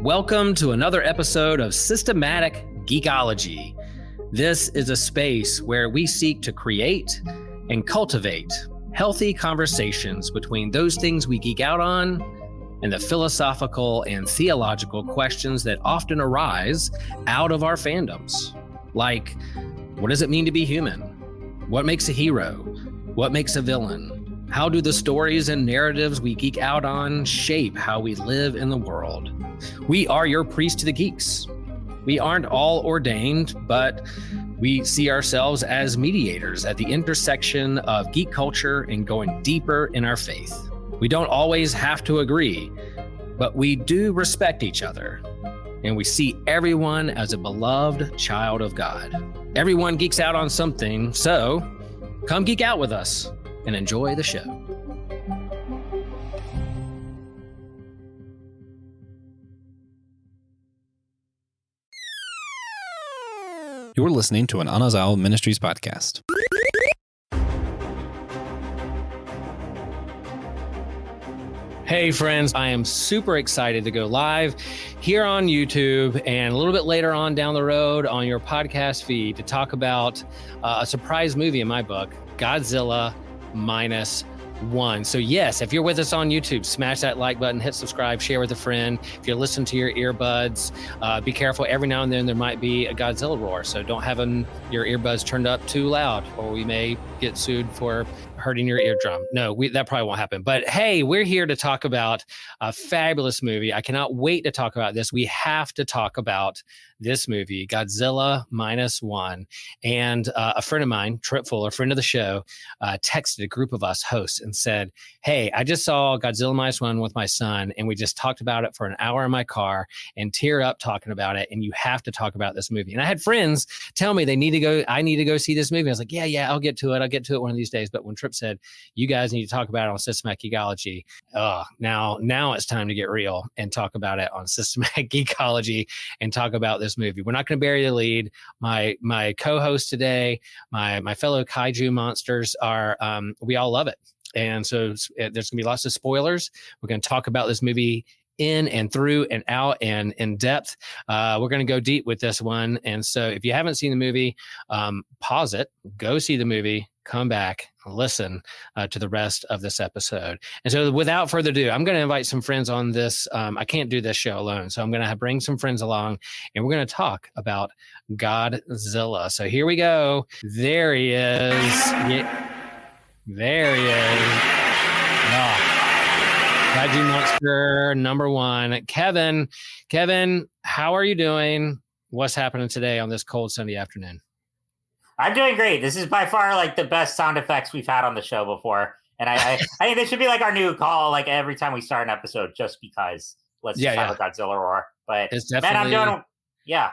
Welcome to another episode of Systematic Geekology. This is a space where we seek to create and cultivate healthy conversations between those things we geek out on and the philosophical and theological questions that often arise out of our fandoms. Like, what does it mean to be human? What makes a hero? What makes a villain? How do the stories and narratives we geek out on shape how we live in the world? We are your priest to the geeks. We aren't all ordained, but we see ourselves as mediators at the intersection of geek culture and going deeper in our faith. We don't always have to agree, but we do respect each other, and we see everyone as a beloved child of God. Everyone geeks out on something, so come geek out with us and enjoy the show. You're listening to an Anazao Ministries podcast. Hey friends, I am super excited to go live here on YouTube and a little bit later on down the road on your podcast feed to talk about a surprise movie in my book, Godzilla Minus One. So yes, if you're with us on YouTube, smash that like button, hit subscribe, share with a friend. If you're listening to your earbuds, be careful. Every now and then there might be a Godzilla roar, so don't have your earbuds turned up too loud, or we may get sued for hurting your eardrum. No, that probably won't happen. But hey, we're here to talk about a fabulous movie. I cannot wait to talk about this. We have to talk about this movie, Godzilla Minus One. And a friend of mine, Trip Fuller, friend of the show, texted a group of us hosts and said, hey, I just saw Godzilla Minus One with my son, and we just talked about it for an hour in my car and teared up talking about it, and you have to talk about this movie. And I had friends tell me I need to go see this movie. I was like, yeah, I'll get to it one of these days. But when Trip said, you guys need to talk about it on Systematic Geekology, now it's time to get real and talk about it on Systematic Geekology and talk about this movie. We're not going to bury the lead. My co-host today, my fellow kaiju monsters are, we all love it. And so there's going to be lots of spoilers. We're going to talk about this movie in and through and out and in depth. We're going to go deep with this one. And so if you haven't seen the movie, pause it, go see the movie, come back, listen to the rest of this episode. And so without further ado, I'm going to invite some friends on this. I can't do this show alone. So I'm going to bring some friends along, and we're going to talk about Godzilla. So here we go. There he is. There he is. Kaiju Monster number one. Kevin, how are you doing? What's happening today on this cold Sunday afternoon? I'm doing great. This is by far like the best sound effects we've had on the show before. And I think this should be like our new call, like every time we start an episode, just because let's just have a Godzilla roar. But it's definitely, man, I'm doing, yeah.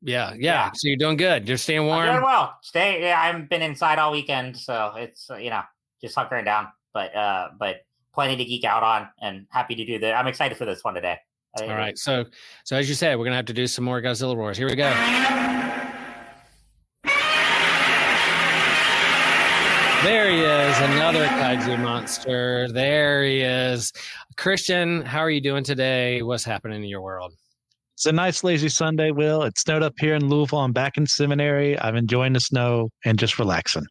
Yeah. So you're doing good. You're staying warm? I'm doing well. I haven't been inside all weekend, so it's, just hunkering down, but plenty to geek out on, and happy to do that. I'm excited for this one today. All right. So as you said, we're going to have to do some more Godzilla roars. Here we go. There he is, another kaiju monster. There he is. Christian, how are you doing today? What's happening in your world? It's a nice lazy Sunday, Will. It snowed up here in Louisville. I'm back in seminary. I'm enjoying the snow and just relaxing.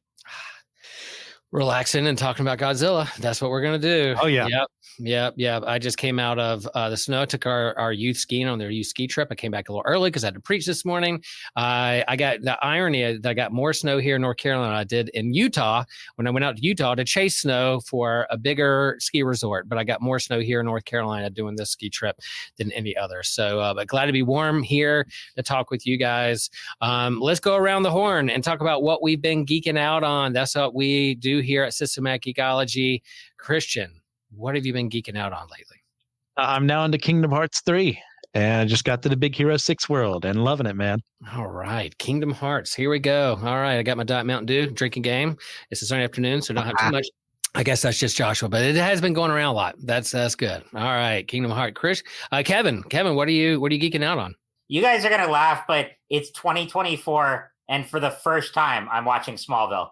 Relaxing and talking about Godzilla. That's what we're going to do. Oh, yeah. Yep. I just came out of the snow, took our youth skiing on their youth ski trip. I came back a little early because I had to preach this morning. I got the irony that I got more snow here in North Carolina than I did in Utah when I went out to Utah to chase snow for a bigger ski resort. But I got more snow here in North Carolina doing this ski trip than any other. So, but glad to be warm here to talk with you guys. Let's go around the horn and talk about what we've been geeking out on. That's what we do here at Systematic Geekology. Christian, what have you been geeking out on lately? I'm now into Kingdom Hearts 3, and I just got to the Big Hero 6 world and loving it, man. All right. Kingdom Hearts. Here we go. All right. I got my Diet Mountain Dew drinking game. It's a Sunday afternoon, so don't have too much. I guess that's just Joshua, but it has been going around a lot. That's good. All right. Kingdom Hearts. Chris, Kevin, what are you geeking out on? You guys are going to laugh, but it's 2024. And for the first time, I'm watching Smallville.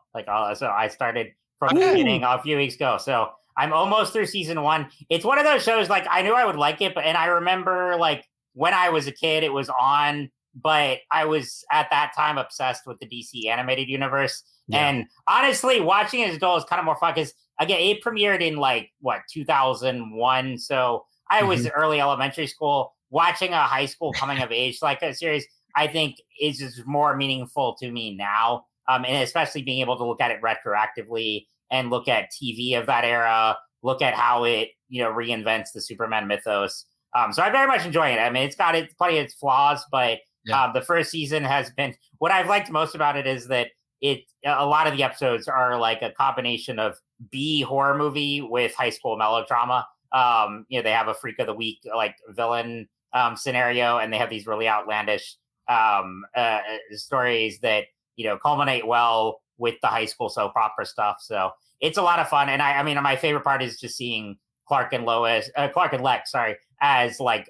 So I started from the beginning a few weeks ago. So I'm almost through season 1. It's one of those shows, like, I knew I would like it, and I remember, like, when I was a kid, it was on, but I was at that time obsessed with the DC animated universe. Yeah. And honestly, watching it as adult is kind of more fun because, again, it premiered in, like, 2001. So I was early elementary school. Watching a high school coming of age like a series, I think is just more meaningful to me now. And especially being able to look at it retroactively and look at TV of that era, look at how it, reinvents the Superman mythos. So I very much enjoy it. I mean, it's got plenty of its flaws, but the first season has been, what I've liked most about it is that a lot of the episodes are like a combination of B horror movie with high school melodrama. They have a freak of the week, like, villain scenario, and they have these really outlandish stories that, culminate well with the high school soap opera stuff. So it's a lot of fun. And I mean, my favorite part is just seeing Clark and Lex, as, like,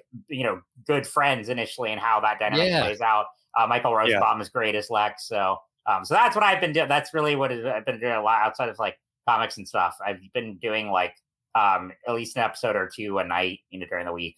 good friends initially, and how that dynamic plays out. Michael Rosenbaum is great as Lex. So that's what I've been doing. That's really what I've been doing a lot outside of, like, comics and stuff. I've been doing, like, at least an episode or two a night, during the week.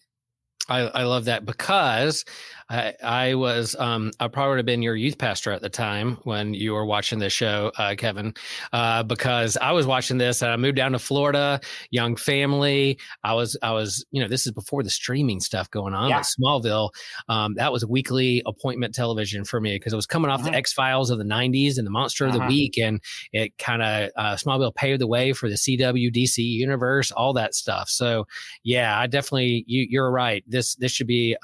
I love that because I was I probably would have been your youth pastor at the time when you were watching this show, Kevin, because I was watching this and I moved down to Florida, young family. I was this is before the streaming stuff going on. But Smallville, that was weekly appointment television for me because it was coming off the X-Files of the 90s and the Monster of the Week, and it kind of Smallville paved the way for the CW DC universe, all that stuff. So yeah, I definitely you're right. This should be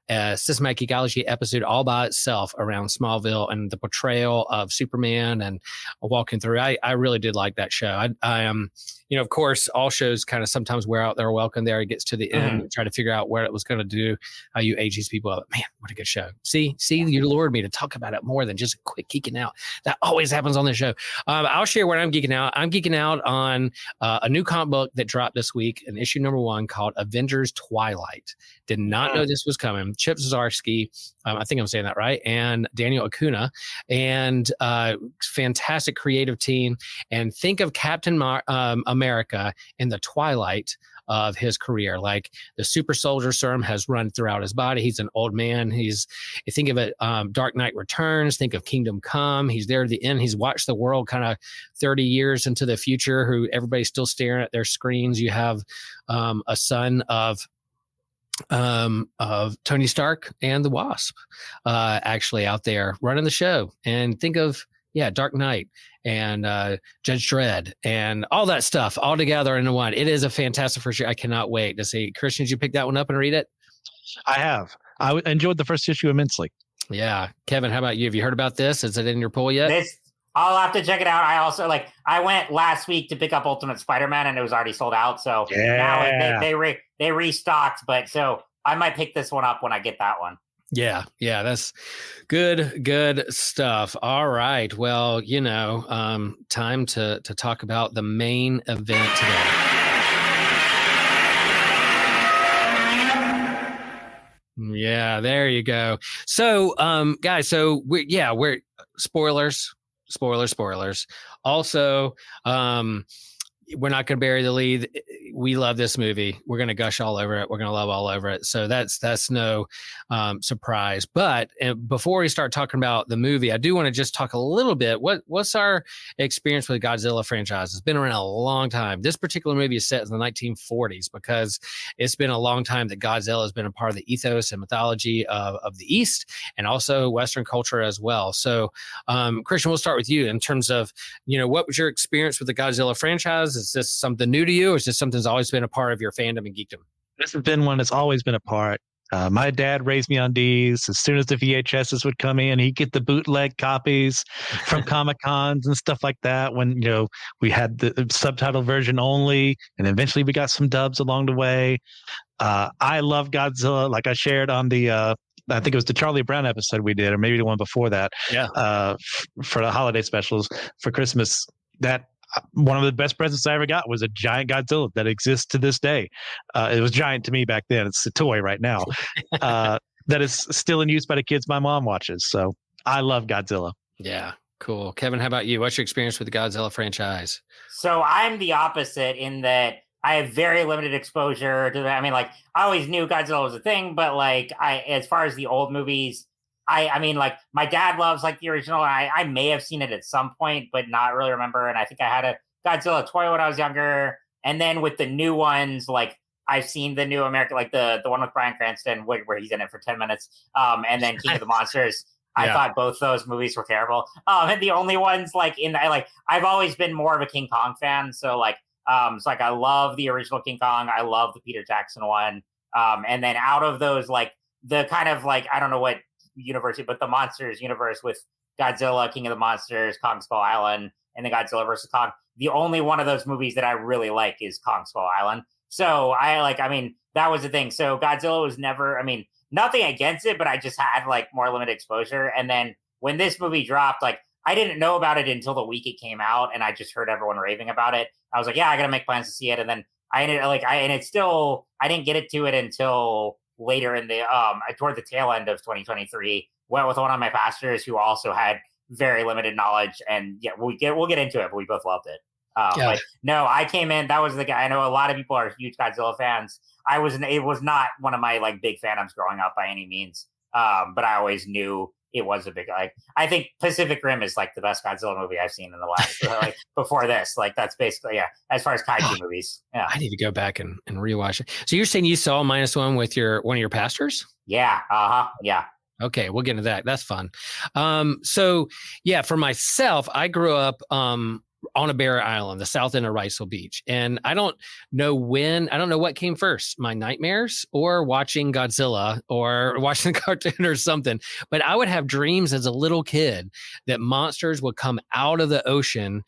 a Systematic Geekology episode all by itself around Smallville and the portrayal of Superman and walking through. I really did like that show. I of course, all shows kind of sometimes wear out their welcome there. It gets to the end, and try to figure out where it was going to do, how you age these people up. Man, what a good show. See, you lured me to talk about it more than just a quick geeking out. That always happens on the show. I'll share where I'm geeking out. I'm geeking out on a new comic book that dropped this week, an issue number 1 called Avengers Twilight. Did not know this was coming. Chip Zdarsky, I think I'm saying that right, and Daniel Acuna, and fantastic creative team. And think of Captain America in the twilight of his career. Like, the super soldier serum has run throughout his body. He's an old man. You think of it, Dark Knight Returns, think of Kingdom Come. He's there at the end. He's watched the world kind of 30 years into the future, who everybody's still staring at their screens. You have a son of Tony Stark and the Wasp actually out there running the show. And think of Dark Knight and Judge Dredd and all that stuff all together in one. It is a fantastic first year. I cannot wait to see. Christian, did you pick that one up and read it? I have. I enjoyed the first issue immensely. Yeah. Kevin, how about you? Have you heard about this? Is it in your pool yet? I'll have to check it out. I also, I went last week to pick up Ultimate Spider-Man and it was already sold out. So now they restocked, but so I might pick this one up when I get that one. Yeah, that's good stuff. All right. Well, time to talk about the main event today. Yeah, there you go. So, guys, we're spoilers. Also, we're not going to bury the lead. We love this movie. We're going to gush all over it. We're going to love all over it. So that's no surprise. But before we start talking about the movie, I do want to just talk a little bit. What's our experience with the Godzilla franchise? It's been around a long time. This particular movie is set in the 1940s because it's been a long time that Godzilla has been a part of the ethos and mythology of the East and also Western culture as well. So, Christian, we'll start with you in terms of, what was your experience with the Godzilla franchise? Is this something new to you, or is this something that's always been a part of your fandom and geekdom? This has been one that's always been a part. My dad raised me on these. As soon as the VHSs would come in, he'd get the bootleg copies from Comic-Cons and stuff like that when, we had the subtitle version only, and eventually we got some dubs along the way. I love Godzilla, like I shared on the I think it was the Charlie Brown episode we did, or maybe the one before that. Yeah. For the holiday specials for Christmas, that one of the best presents I ever got was a giant Godzilla that exists to this day. It was giant to me back then. It's a toy right now. That is still in use by the kids my mom watches. So I love Godzilla. Yeah. Cool. Kevin, how about you? What's your experience with the Godzilla franchise? So I'm the opposite in that I have very limited exposure to that. I mean, like, I always knew Godzilla was a thing, but like, as far as the old movies, I mean, like, my dad loves like the original, and I may have seen it at some point, but not really remember. And I think I had a Godzilla toy when I was younger. And then with the new ones, like, I've seen the new American, like the one with Bryan Cranston, where he's in it for 10 minutes, and then King of the Monsters. I thought both those movies were terrible. And the only ones like I've always been more of a King Kong fan. So like, I love the original King Kong. I love the Peter Jackson one. And then out of those, like the kind of like, I don't know what universe, but the Monsters universe with Godzilla, King of the Monsters, Kong Skull Island, and then Godzilla versus Kong. The only one of those movies that I really like is Kong Skull Island. So I mean, that was the thing. So Godzilla was never, I mean, nothing against it, but I just had like more limited exposure. And then when this movie dropped, like I didn't know about it until the week it came out, and I just heard everyone raving about it. I was like, yeah, I gotta make plans to see it. And then I didn't get to it until later in the toward the tail end of 2023. Went with one of my pastors who also had very limited knowledge, and yeah, we'll get into it, but we both loved it. But no, I came in. That was the guy. I know a lot of people are huge Godzilla fans. It was not one of my like big fandoms growing up by any means. But I always knew it was a big, like, I think Pacific Rim is like the best Godzilla movie I've seen in the last, like before this, like that's basically, as far as kaiju movies. Yeah. I need to go back and rewatch it. So you're saying you saw -1 with one of your pastors? Yeah. Yeah. Okay, we'll get into that. That's fun. So yeah, for myself, I grew up on a barrier island, the south end of Riceville Beach. And I don't know what came first, my nightmares or watching Godzilla or watching the cartoon or something. But I would have dreams as a little kid that monsters would come out of the ocean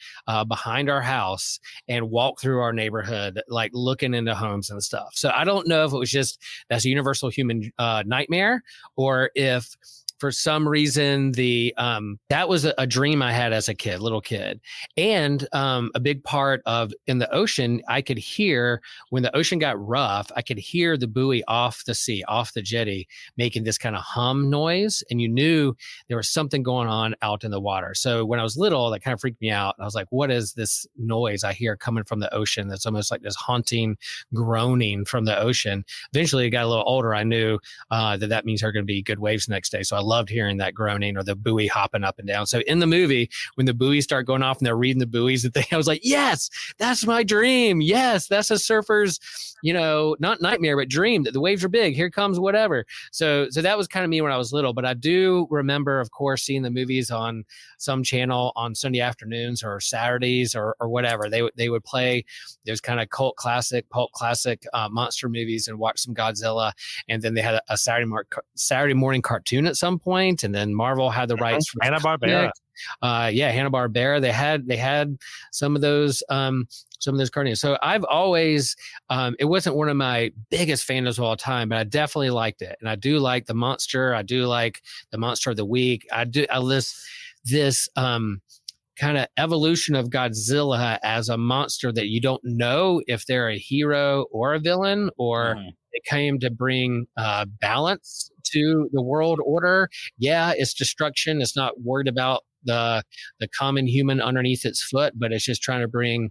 behind our house and walk through our neighborhood, like looking into homes and stuff. So I don't know if it was just that's a universal human nightmare, or if for some reason that was a dream I had as a little kid. And a big part of in the ocean, I could hear when the ocean got rough, I could hear the buoy off the sea, off the jetty, making this kind of hum noise. And you knew there was something going on out in the water. So when I was little, that kind of freaked me out. I was like, what is this noise I hear coming from the ocean? That's almost like this haunting groaning from the ocean. Eventually, I got a little older. I knew that means there are going to be good waves the next day. So I loved hearing that groaning or the buoy hopping up and down. So in the movie, when the buoys start going off and they're reading the buoys, I was like, yes, that's my dream. Yes, that's a surfer's, not nightmare, but dream that the waves are big. Here comes whatever. So that was kind of me when I was little. But I do remember, of course, seeing the movies on some channel on Sunday afternoons or Saturdays or whatever. They would play those kind of pulp classic monster movies and watch some Godzilla. And then they had a Saturday morning cartoon at some point, and then Marvel had the rights for Hanna-Barbera. Hanna-Barbera. They had some of those cartoons. So I've always it wasn't one of my biggest fandoms of all time, but I definitely liked it. And I do like the monster. I do like the monster of the week. I list this kind of evolution of Godzilla as a monster that you don't know if they're a hero or a villain, or they came to bring balance to the world order. Yeah, it's destruction. It's not worried about the common human underneath its foot, but it's just trying to bring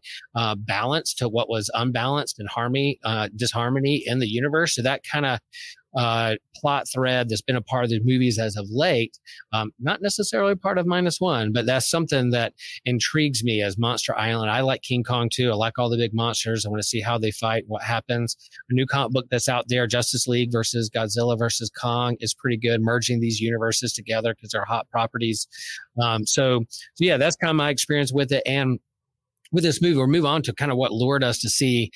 balance to what was unbalanced and disharmony in the universe. So that kind of plot thread that's been a part of the movies as of late, not necessarily part of -1, but that's something that intrigues me as Monster Island. I like King Kong too. I like all the big monsters. I want to see how they fight, what happens. A new comic book that's out there, Justice League versus Godzilla versus Kong, is pretty good, merging these universes together because they're hot properties. So yeah, that's kind of my experience with it. And with this movie, we'll move on to kind of what lured us to see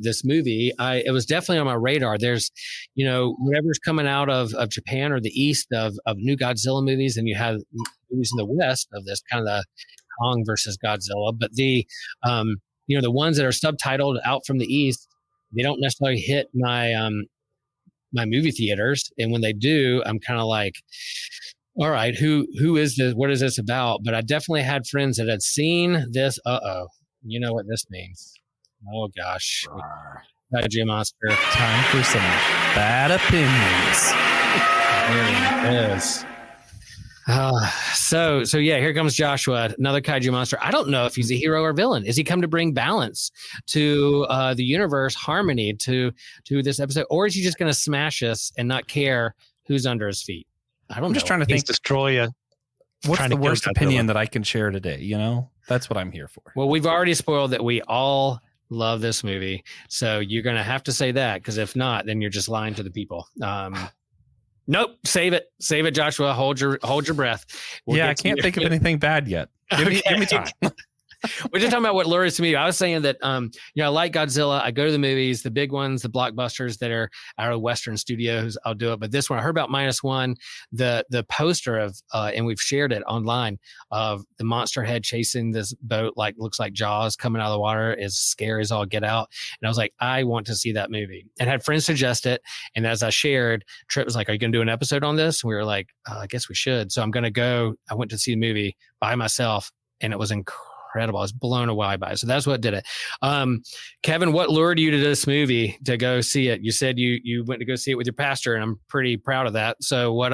this movie. It was definitely on my radar. There's, whatever's coming out of Japan or the East of new Godzilla movies, and you have movies in the West of this kind of the Kong versus Godzilla. But the ones that are subtitled out from the East, they don't necessarily hit my movie theaters. And when they do, I'm kind of like, all right, who is this? What is this about? But I definitely had friends that had seen this. You know what this means. Oh, gosh. Kaiju monster. Time for some bad opinions. There it is. So yeah, here comes Joshua, another kaiju monster. I don't know if he's a hero or villain. Is he come to bring balance to the universe, harmony to this episode, or is he just going to smash us and not care who's under his feet? I'm just trying to think. Destroy you. What's the worst opinion that I can share today? You know, that's what I'm here for. Well, we've already spoiled that we all love this movie, so you're going to have to say that, because if not, then you're just lying to the people. Nope. Save it, Joshua. Hold your breath. I can't think of anything bad yet. Give me time. We're just talking about what lures me. I was saying that, I like Godzilla. I go to the movies, the big ones, the blockbusters that are out of Western studios. I'll do it. But this one, I heard about Minus One, the poster of, and we've shared it online, of the monster head chasing this boat, like looks like Jaws coming out of the water, is scary as all get out. And I was like, I want to see that movie, and had friends suggest it. And as I shared, Trip was like, are you going to do an episode on this? And we were like, I guess we should. So I'm going to go. I went to see the movie by myself, and it was incredible. I was blown away by it. So that's what did it. Kevin, what lured you to this movie to go see it? You said you went to go see it with your pastor, and I'm pretty proud of that. So what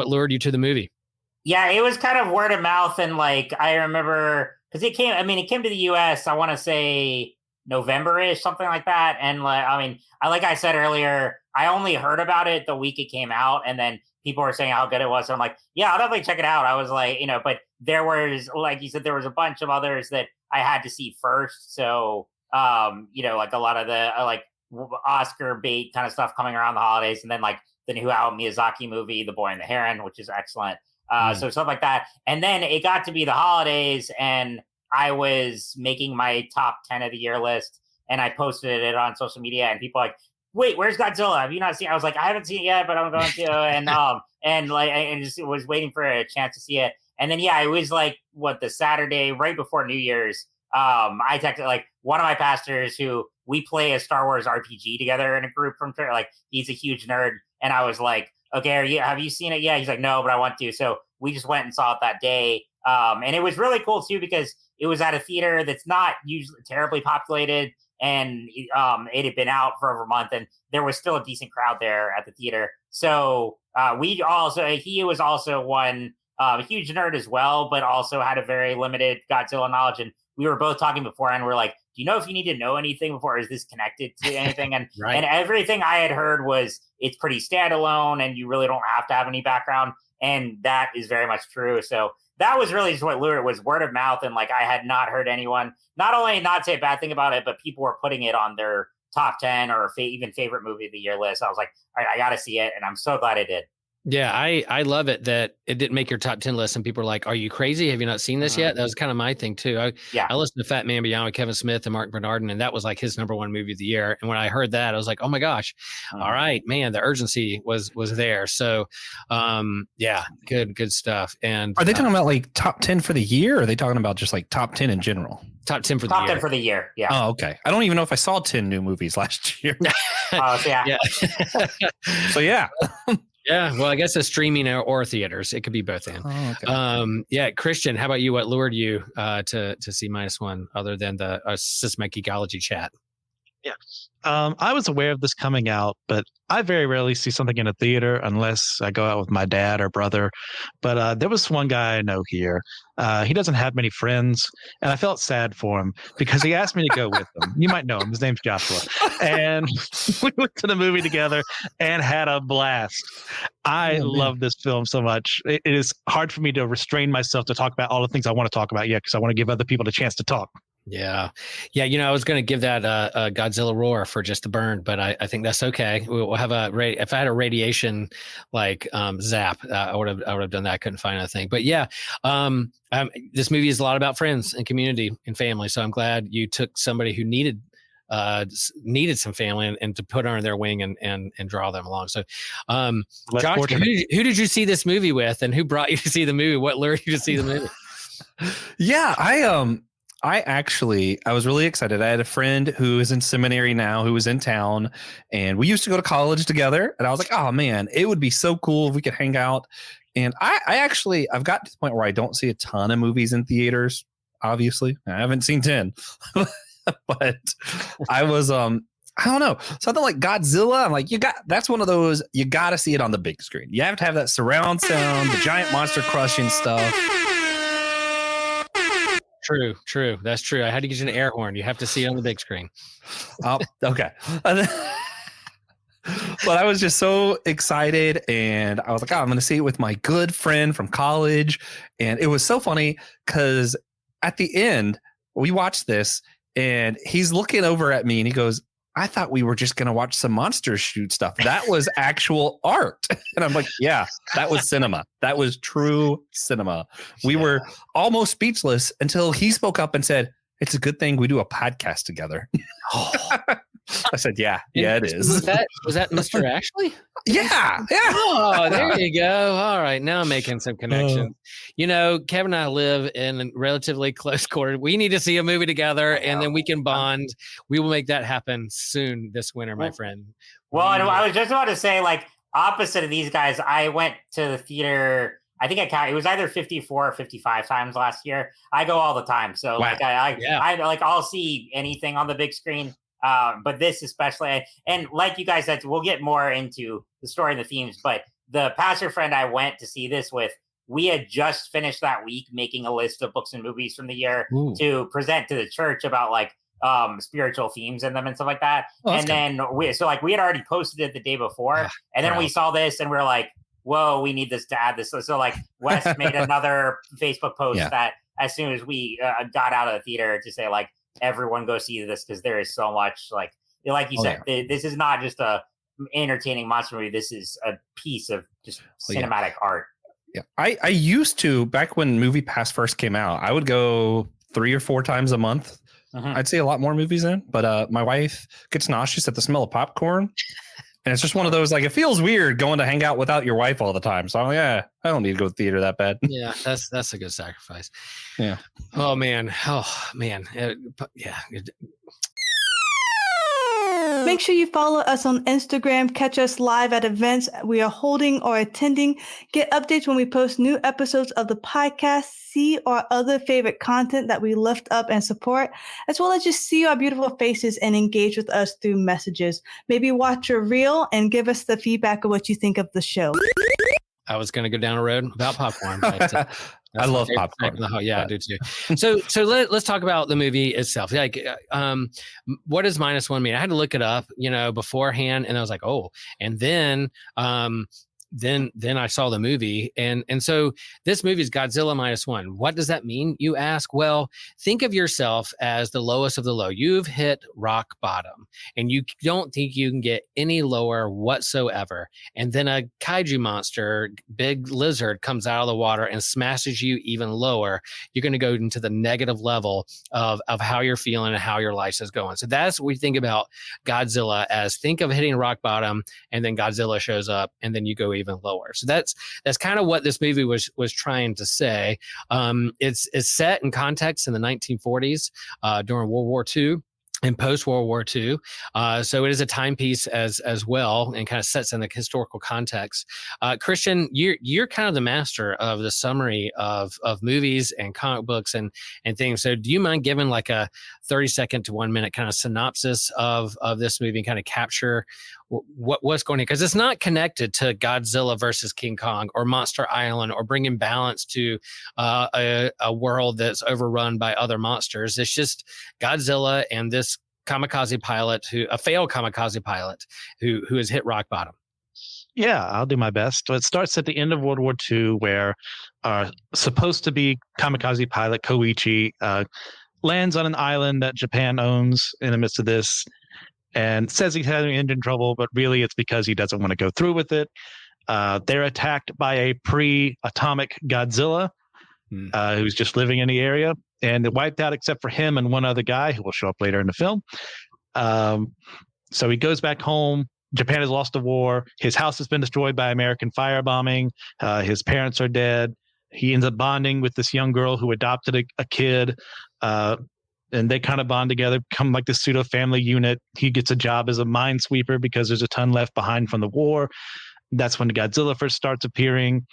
lured you to the movie? Yeah, it was kind of word of mouth, and like I remember because it came to the US, I want to say November-ish, something like that. And like I said earlier, I only heard about it the week it came out, and then people were saying how good it was. So I'm like, yeah, I'll definitely check it out. I was like, but there was, like you said, there was a bunch of others that I had to see first. So, like a lot of the like Oscar bait kind of stuff coming around the holidays, and then like the new Hayao Miyazaki movie, The Boy and the Heron, which is excellent. So stuff like that. And then it got to be the holidays, and I was making my top 10 of the year list, and I posted it on social media, and people were like, wait, where's Godzilla? Have you not seen it? I was like, I haven't seen it yet, but I'm going to. And I just was waiting for a chance to see it. And then, it was like the Saturday right before New Year's. I texted like one of my pastors who we play a Star Wars RPG together in a group from church. Like, he's a huge nerd. And I was like, okay, have you seen it yet? He's like, no, but I want to. So we just went and saw it that day. And it was really cool too, because it was at a theater that's not usually terribly populated. And it had been out for over a month, and there was still a decent crowd there at the theater. So he was also one a huge nerd as well, but also had a very limited Godzilla knowledge. And we were both talking before, and we're like, do you know if you need to know anything before? Is this connected to anything? And right. And everything I had heard was it's pretty standalone, and you really don't have to have any background. And that is very much true. So that was really just what lured it, was word of mouth. And like, I had not heard anyone not only not say a bad thing about it, but people were putting it on their top 10 or even favorite movie of the year list. I was like, all right, I got to see it. And I'm so glad I did. Yeah, I love it that it didn't make your top 10 list, and people are like, are you crazy? Have you not seen this yet? That was kind of my thing too. I listened to Fat Man Beyond with Kevin Smith and Mark Bernardin, and that was like his number one movie of the year. And when I heard that, I was like, oh my gosh, all right, man, the urgency was there. So good stuff. And are they talking about like top 10 for the year, or are they talking about just like top 10 in general? Top 10 for the year. Top 10 for the year. Yeah. Oh, okay. I don't even know if I saw 10 new movies last year. Yeah. So yeah. Yeah, well, I guess it's streaming or theaters. It could be both. Oh, okay. Christian, how about you? What lured you to see Minus One other than the Systematic Geekology chat? Yeah. I was aware of this coming out, but I very rarely see something in a theater unless I go out with my dad or brother. But there was one guy I know here. He doesn't have many friends, and I felt sad for him because he asked me to go with him. You might know him. His name's Joshua. And we went to the movie together and had a blast. I love this film so much. It is hard for me to restrain myself to talk about all the things I want to talk about yet, because I want to give other people the chance to talk. Yeah. I was going to give that a Godzilla roar for just the burn, but I think that's okay. We'll have if I had a radiation like zap, I would have done that. I couldn't find anything, but this movie is a lot about friends and community and family. So I'm glad you took somebody who needed some family and to put under their wing and draw them along. So, Josh, who did you see this movie with, and who brought you to see the movie? What lured you to see the movie? Yeah, I was really excited. I had a friend who is in seminary now, who was in town, and we used to go to college together. And I was like, oh man, it would be so cool if we could hang out. And I've got to the point where I don't see a ton of movies in theaters. Obviously, I haven't seen 10, but I I don't know, something like Godzilla. I'm like, that's one of those, you got to see it on the big screen. You have to have that surround sound, the giant monster crushing stuff. True. That's true. I had to get you an air horn. You have to see it on the big screen. Oh, okay. But I was just so excited, and I was like, I'm going to see it with my good friend from college. And it was so funny because at the end, we watched this, and he's looking over at me, and he goes, I thought we were just going to watch some monsters shoot stuff. That was actual art. And I'm like, yeah, that was cinema. That was true cinema. We were almost speechless until he spoke up and said, it's a good thing we do a podcast together. Oh. I said, yeah, it is. Was that Mr. Ashley? Yeah. Oh, there you go. All right. Now I'm making some connections. Kevin and I live in relatively close quarters. We need to see a movie together, and then we can bond. We will make that happen soon this winter, my friend. Well, I was just about to say, like, opposite of these guys, I went to the theater. I think I counted. It was either 54 or 55 times last year. I go all the time. So wow. I'll see anything on the big screen. But this especially, and like you guys said, we'll get more into the story and the themes, but the pastor friend I went to see this with, we had just finished that week making a list of books and movies from the year to present to the church about like spiritual themes in them and stuff like that. Oh, and then we had already posted it the day before, and then we saw this and we we're like, whoa, we need this to add this. So like Wes made another Facebook post that as soon as we got out of the theater to say like, everyone go see this because there is so much like you said, this is not just a entertaining monster movie. This is a piece of just cinematic art. Yeah, I used to, back when Movie Pass first came out, I would go 3 or 4 times a month. I'd see a lot more movies in, but my wife gets nauseous at the smell of popcorn. And it's just one of those, like, it feels weird going to hang out without your wife all the time. So, I don't need to go to the theater that bad. Yeah, that's a good sacrifice. Yeah. Oh, man. Make sure you follow us on Instagram, catch us live at events we are holding or attending, get updates when we post new episodes of the podcast, see our other favorite content that we lift up and support, as well as just see our beautiful faces and engage with us through messages. Maybe watch a reel and give us the feedback of what you think of the show. I was going to go down a road about popcorn. But, I love popcorn. Yeah, I do too. So let's talk about the movie itself. Like, what does minus one mean? I had to look it up, beforehand, and I was like, oh, and then I saw the movie, and so this movie is Godzilla Minus One. What does that mean, you ask? Well, think of yourself as the lowest of the low. You've hit rock bottom, and you don't think you can get any lower whatsoever. And then a kaiju monster, big lizard, comes out of the water and smashes you even lower. You're going to go into the negative level of how you're feeling and how your life is going. So that's what we think about Godzilla as. Think of hitting rock bottom, and then Godzilla shows up, and then you go even lower. So that's kind of what this movie was trying to say. It's set in context in the 1940s during World War II and post World War II. So it is a timepiece as well, and kind of sets in the historical context. Christian, you're kind of the master of the summary of movies and comic books and things. So do you mind giving like a 30-second to 1 minute kind of synopsis of this movie and kind of capture what's going on? Because it's not connected to Godzilla versus King Kong or Monster Island or bringing balance to a world that's overrun by other monsters. It's just Godzilla and this kamikaze pilot, a failed kamikaze pilot who has hit rock bottom. Yeah, I'll do my best. So it starts at the end of World War II, where supposed to be kamikaze pilot Koichi lands on an island that Japan owns in the midst of this, and says he's having engine trouble, but really it's because he doesn't want to go through with it. They're attacked by a pre-atomic Godzilla who's just living in the area, and it wiped out except for him and one other guy who will show up later in the film. So he goes back home. Japan has lost the war. His house has been destroyed by American firebombing. His parents are dead. He ends up bonding with this young girl who adopted a kid. And they kind of bond together, become like this pseudo family unit. He gets a job as a minesweeper because there's a ton left behind from the war. That's when the Godzilla first starts appearing,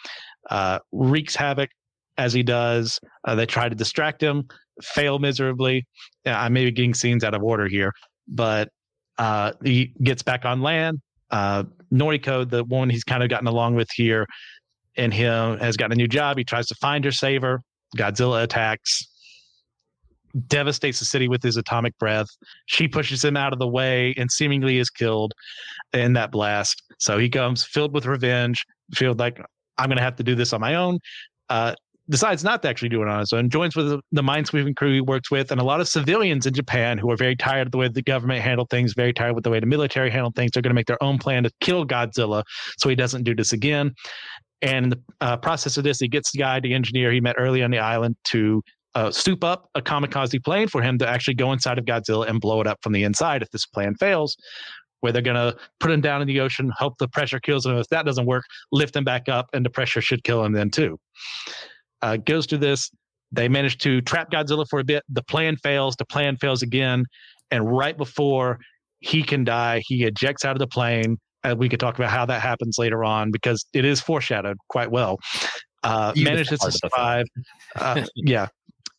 wreaks havoc as he does. They try to distract him, fail miserably. I may be getting scenes out of order here, but He gets back on land. Noriko, the one he's kind of gotten along with here, and him has gotten a new job. He tries to find her, save her. Godzilla attacks, devastates the city with his atomic breath. She pushes him out of the way and seemingly is killed in that blast. So he comes filled with revenge, feels like I'm going to have to do this on my own. Decides not to actually do it on his own, joins with the minesweeping crew he works with, and a lot of civilians in Japan who are very tired of the way the government handled things, very tired with the way the military handled things. They're going to make their own plan to kill Godzilla so he doesn't do this again. And in the process of this, he gets the guy, the engineer he met early on the island, to soup up a kamikaze plane for him to actually go inside of Godzilla and blow it up from the inside if this plan fails, where they're going to put him down in the ocean, hope the pressure kills him. If that doesn't work, lift him back up, and the pressure should kill him then too. Goes through this. They manage to trap Godzilla for a bit. The plan fails. The plan fails again. And right before he can die, he ejects out of the plane. We could talk about how that happens later on because it is foreshadowed quite well. Manages to survive.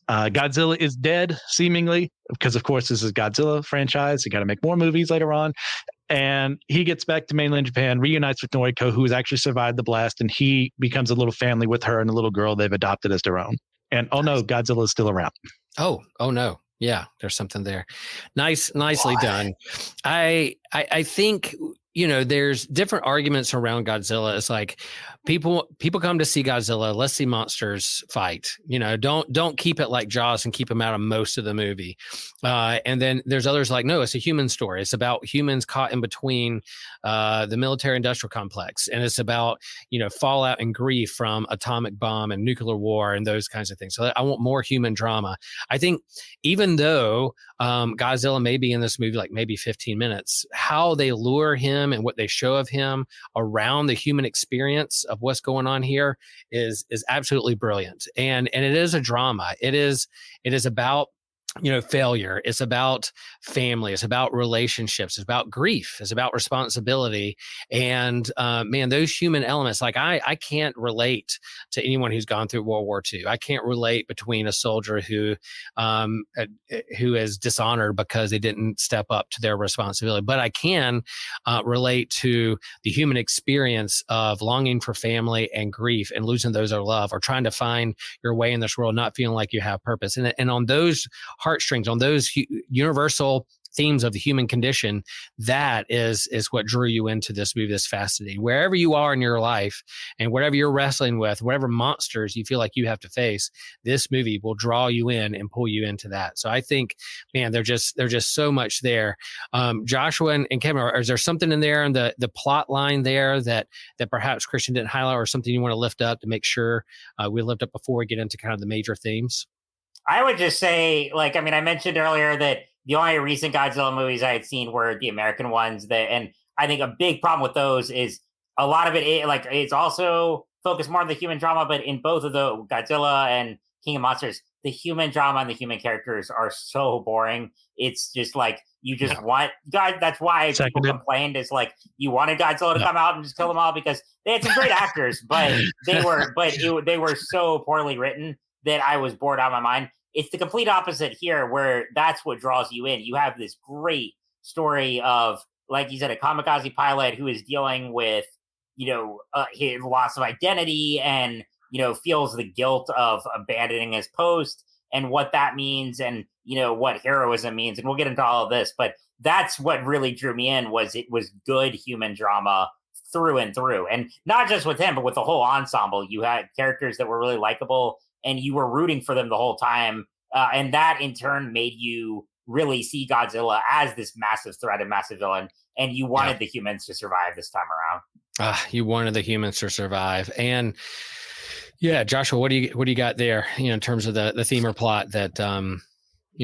Godzilla is dead, seemingly, because, of course, this is Godzilla franchise. You got to make more movies later on. And he gets back to mainland Japan, reunites with Noriko, who has actually survived the blast, and he becomes a little family with her and a little girl they've adopted as their own. And oh no, Godzilla is still around. Oh no. Yeah, there's something there. Nicely done. I think, there's different arguments around Godzilla. It's like people come to see Godzilla. Let's see monsters fight. Don't keep it like Jaws and keep them out of most of the movie. And then there's others like, no, it's a human story. It's about humans caught in between the military industrial complex. And it's about, fallout and grief from atomic bomb and nuclear war and those kinds of things. So I want more human drama. I think even though Godzilla may be in this movie like maybe 15 minutes, how they lure him and what they show of him around the human experience of what's going on here is absolutely brilliant. And it is a drama. It is about failure. It's about family. It's about relationships. It's about grief. It's about responsibility. And man, those human elements, like I can't relate to anyone who's gone through World War II. I can't relate between a soldier who is dishonored because they didn't step up to their responsibility. But I can relate to the human experience of longing for family and grief and losing those I love, or trying to find your way in this world, not feeling like you have purpose. And on those heartstrings, on those universal themes of the human condition, that is what drew you into this movie, this fascinating. Wherever you are in your life and whatever you're wrestling with, whatever monsters you feel like you have to face, this movie will draw you in and pull you into that. So I think, man, there's just so much there. Joshua and Kevin, is there something in there in the plot line there that perhaps Christian didn't highlight, or something you want to lift up to make sure we lift up before we get into kind of the major themes? I would just say, I mentioned earlier that the only recent Godzilla movies I had seen were the American ones. And I think a big problem with those is a lot of it's also focused more on the human drama, but in both of the Godzilla and King of Monsters, the human drama and the human characters are so boring. It's just like, you just want God. That's why people complained. Is like, you wanted Godzilla to come out and just kill them all because they had some great actors, but they were so poorly written that I was bored out of my mind. It's the complete opposite here, where that's what draws you in. You have this great story of, like you said, a kamikaze pilot who is dealing with, his loss of identity and, feels the guilt of abandoning his post and what that means and, what heroism means. And we'll get into all of this, but that's what really drew me in. It was good human drama through and through. And not just with him, but with the whole ensemble. You had characters that were really likable, and you were rooting for them the whole time. And that, in turn, made you really see Godzilla as this massive threat and massive villain. And you wanted the humans to survive this time around. You wanted the humans to survive. And yeah, Joshua, what do you got there, in terms of the theme or plot that,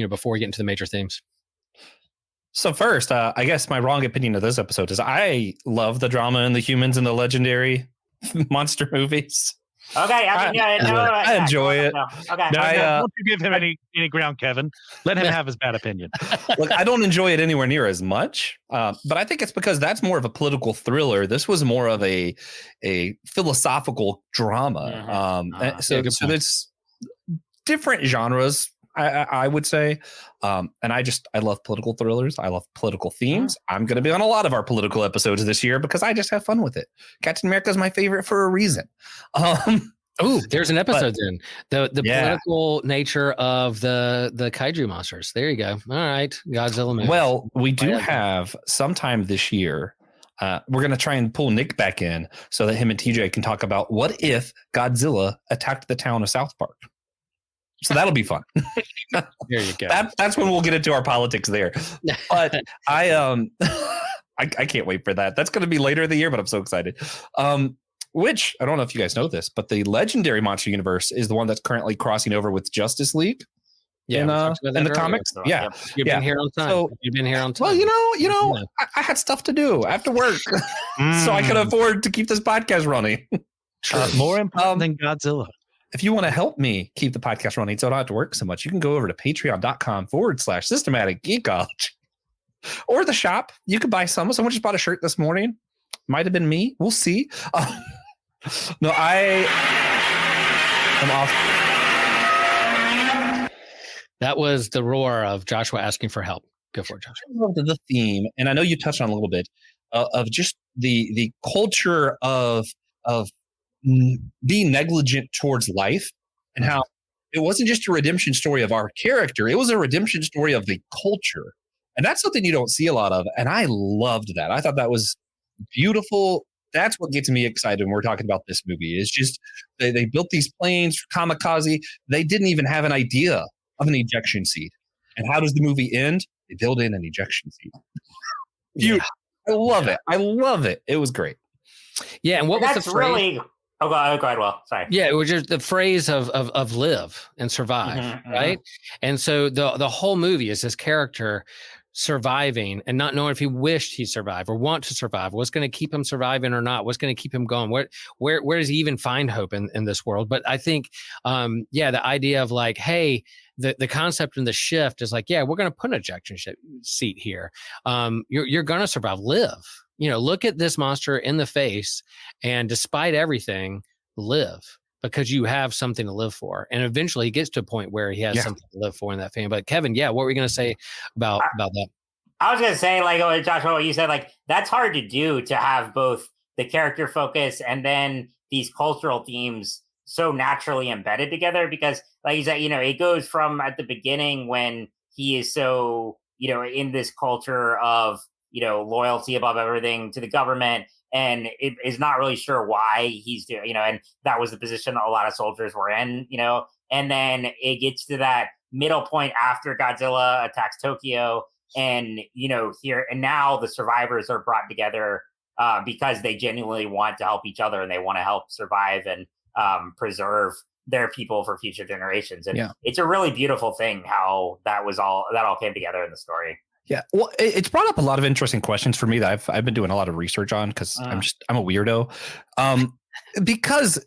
before we get into the major themes? So first, I guess my wrong opinion of this episode is I love the drama and the humans in the legendary monster movies. Okay, I enjoy it. Okay, don't you give him any ground, Kevin. Let him have his bad opinion. Look, I don't enjoy it anywhere near as much, but I think it's because that's more of a political thriller. This was more of a philosophical drama. So there's different genres I would say. And I love political thrillers. I love political themes. I'm going to be on a lot of our political episodes this year because I just have fun with it. Captain America is my favorite for a reason. Oh, there's an episode then. The political nature of the kaiju monsters. There you go. All right, Godzilla Minus. Well, we do have sometime this year. We're going to try and pull Nick back in so that him and TJ can talk about what if Godzilla attacked the town of South Park. So that'll be fun. There you go. That's when we'll get into our politics there. But I can't wait for that. That's going to be later in the year, but I'm so excited. Which I don't know if you guys know this, but the legendary monster universe is the one that's currently crossing over with Justice League. Yeah, in the comics. Yeah, you've been here on time. So, you've been here on time. Well, you know, I had stuff to do after work, so I could afford to keep this podcast running. More important than Godzilla. If you want to help me keep the podcast running so I don't have to work so much, you can go over to patreon.com/systematic geekology or the shop. You could buy some. Someone just bought a shirt this morning. Might have been me. We'll see. No, I am off. That was the roar of Joshua asking for help. Go for it, Joshua. I love the theme, and I know you touched on a little bit of just the culture of being negligent towards life, and how it wasn't just a redemption story of our character; it was a redemption story of the culture, and that's something you don't see a lot of. And I loved that. I thought that was beautiful. That's what gets me excited when we're talking about this movie. It's just they built these planes for kamikaze. They didn't even have an idea of an ejection seat. And how does the movie end? They build in an ejection seat. Yeah. I love it. I love it. It was great. Yeah, and what was the phrase? Really? Oh, go ahead. Well, sorry. Yeah, it was just the phrase of live and survive, right? And so the whole movie is this character surviving and not knowing if he wished he survived or want to survive, what's going to keep him surviving or not, what's going to keep him going, where does he even find hope in this world? But I think the idea of like, hey, the concept and the shift is like, yeah, we're going to put an ejection seat here. You're going to survive. Live, look at this monster in the face, and despite everything, live, because you have something to live for. And eventually he gets to a point where he has something to live for in that family. But Kevin, what were we going to say about that? I was going to say, like, Joshua, what you said, like, that's hard to do, to have both the character focus and then these cultural themes so naturally embedded together, because like you said, it goes from at the beginning when he is so, in this culture of, loyalty above everything to the government, and it is not really sure why he's doing, and that was the position a lot of soldiers were in, and then it gets to that middle point after Godzilla attacks Tokyo, and, here, and now the survivors are brought together because they genuinely want to help each other, and they want to help survive and preserve their people for future generations. And it's a really beautiful thing how that all came together in the story. Yeah, well, it's brought up a lot of interesting questions for me that I've been doing a lot of research on, because I'm a weirdo. Because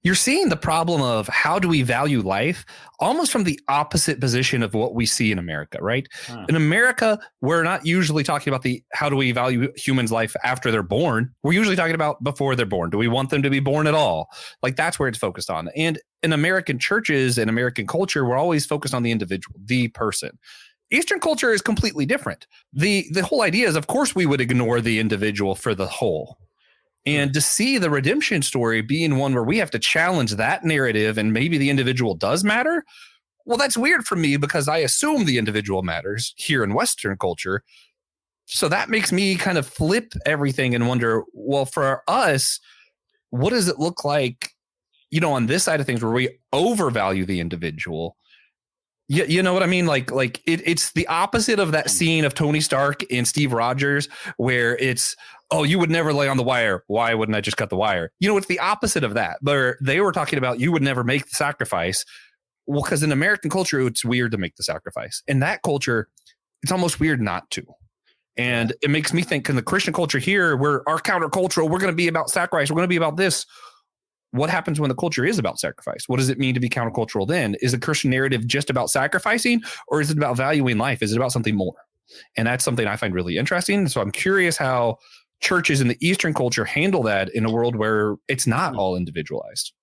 you're seeing the problem of how do we value life almost from the opposite position of what we see in America, right? In America, we're not usually talking about how do we value humans' life after they're born. We're usually talking about before they're born. Do we want them to be born at all? Like, that's where it's focused on. And in American churches and American culture, we're always focused on the individual, the person. Eastern culture is completely different. The whole idea is, of course, we would ignore the individual for the whole. And to see the redemption story being one where we have to challenge that narrative and maybe the individual does matter, well, that's weird for me, because I assume the individual matters here in Western culture. So that makes me kind of flip everything and wonder, well, for us, what does it look like, on this side of things where we overvalue the individual? You know what I mean? Like it's the opposite of that scene of Tony Stark and Steve Rogers where it's, oh, you would never lay on the wire. Why wouldn't I just cut the wire? It's the opposite of that. But they were talking about you would never make the sacrifice. Well, because in American culture, it's weird to make the sacrifice. In that culture, it's almost weird not to. And it makes me think, in the Christian culture here, we're countercultural. We're going to be about sacrifice. We're going to be about this. What happens when the culture is about sacrifice? What does it mean to be countercultural then? Is the Christian narrative just about sacrificing, or is it about valuing life? Is it about something more? And that's something I find really interesting. So I'm curious how churches in the Eastern culture handle that in a world where it's not all individualized.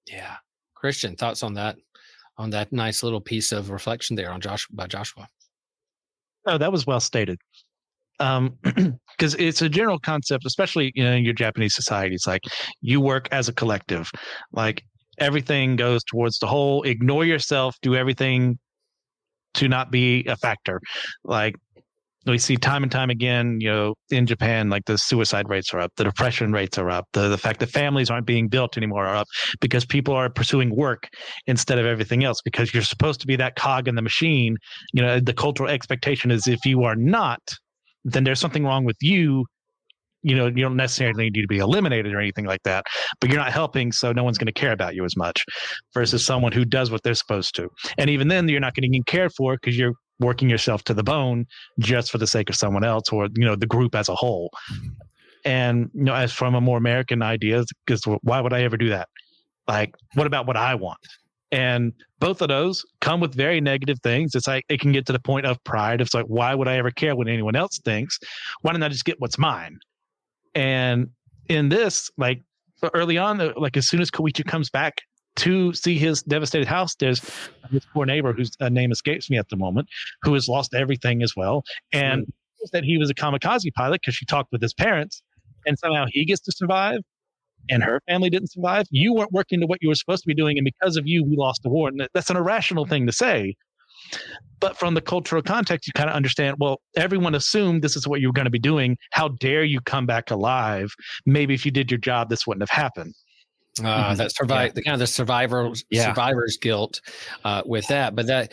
Yeah. Christian, thoughts on that? that nice little piece of reflection there on Joshua. Oh, that was well stated. Because it's a general concept, especially in your Japanese society. It's like you work as a collective. Like everything goes towards the whole. Ignore yourself. Do everything to not be a factor. Like we see time and time again, in Japan, like the suicide rates are up, the depression rates are up, the fact that families aren't being built anymore are up because people are pursuing work instead of everything else, because you're supposed to be that cog in the machine. The cultural expectation is if you are not, then there's something wrong with you. You don't necessarily need to be eliminated or anything like that, but you're not helping, so no one's going to care about you as much versus someone who does what they're supposed to. And even then, you're not getting cared for because you're working yourself to the bone just for the sake of someone else or, the group as a whole. And, as from a more American idea, because why would I ever do that? Like, what about what I want? And both of those come with very negative things. It's like it can get to the point of pride. It's like, why would I ever care what anyone else thinks? Why don't I just get what's mine? And in this, like early on, like as soon as Koichi comes back to see his devastated house, there's his poor neighbor whose name escapes me at the moment, who has lost everything as well. And that he was a kamikaze pilot because she talked with his parents, and somehow he gets to survive and her family didn't survive. You weren't working to what you were supposed to be doing, and because of you, we lost the war. And that's an irrational thing to say. But from the cultural context, you kind of understand, well, everyone assumed this is what you were going to be doing. How dare you come back alive? Maybe if you did your job, this wouldn't have happened. That's the kind of the survivor's guilt with that. But that,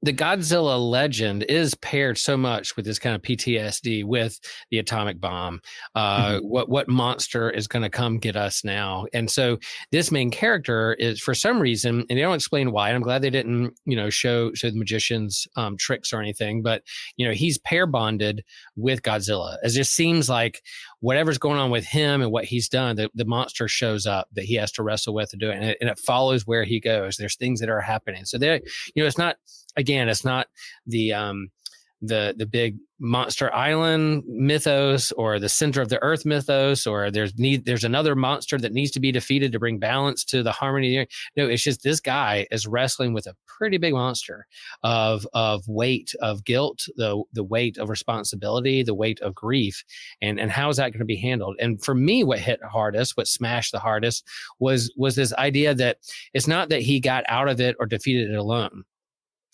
the Godzilla legend is paired so much with this kind of PTSD with the atomic bomb. What monster is going to come get us now? And so this main character is, for some reason, and they don't explain why. And I'm glad they didn't, show the magician's tricks or anything. But he's pair bonded with Godzilla. It just seems like whatever's going on with him and what he's done, the monster shows up that he has to wrestle with to do it, and it follows where he goes. There's things that are happening. So there, it's not. Again, it's not the big monster island mythos or the center of the earth mythos, or there's another monster that needs to be defeated to bring balance to the harmony. No, it's just this guy is wrestling with a pretty big monster of weight of guilt, the weight of responsibility, the weight of grief, and how is that going to be handled? And for me, what hit hardest, what smashed the hardest, was this idea that it's not that he got out of it or defeated it alone.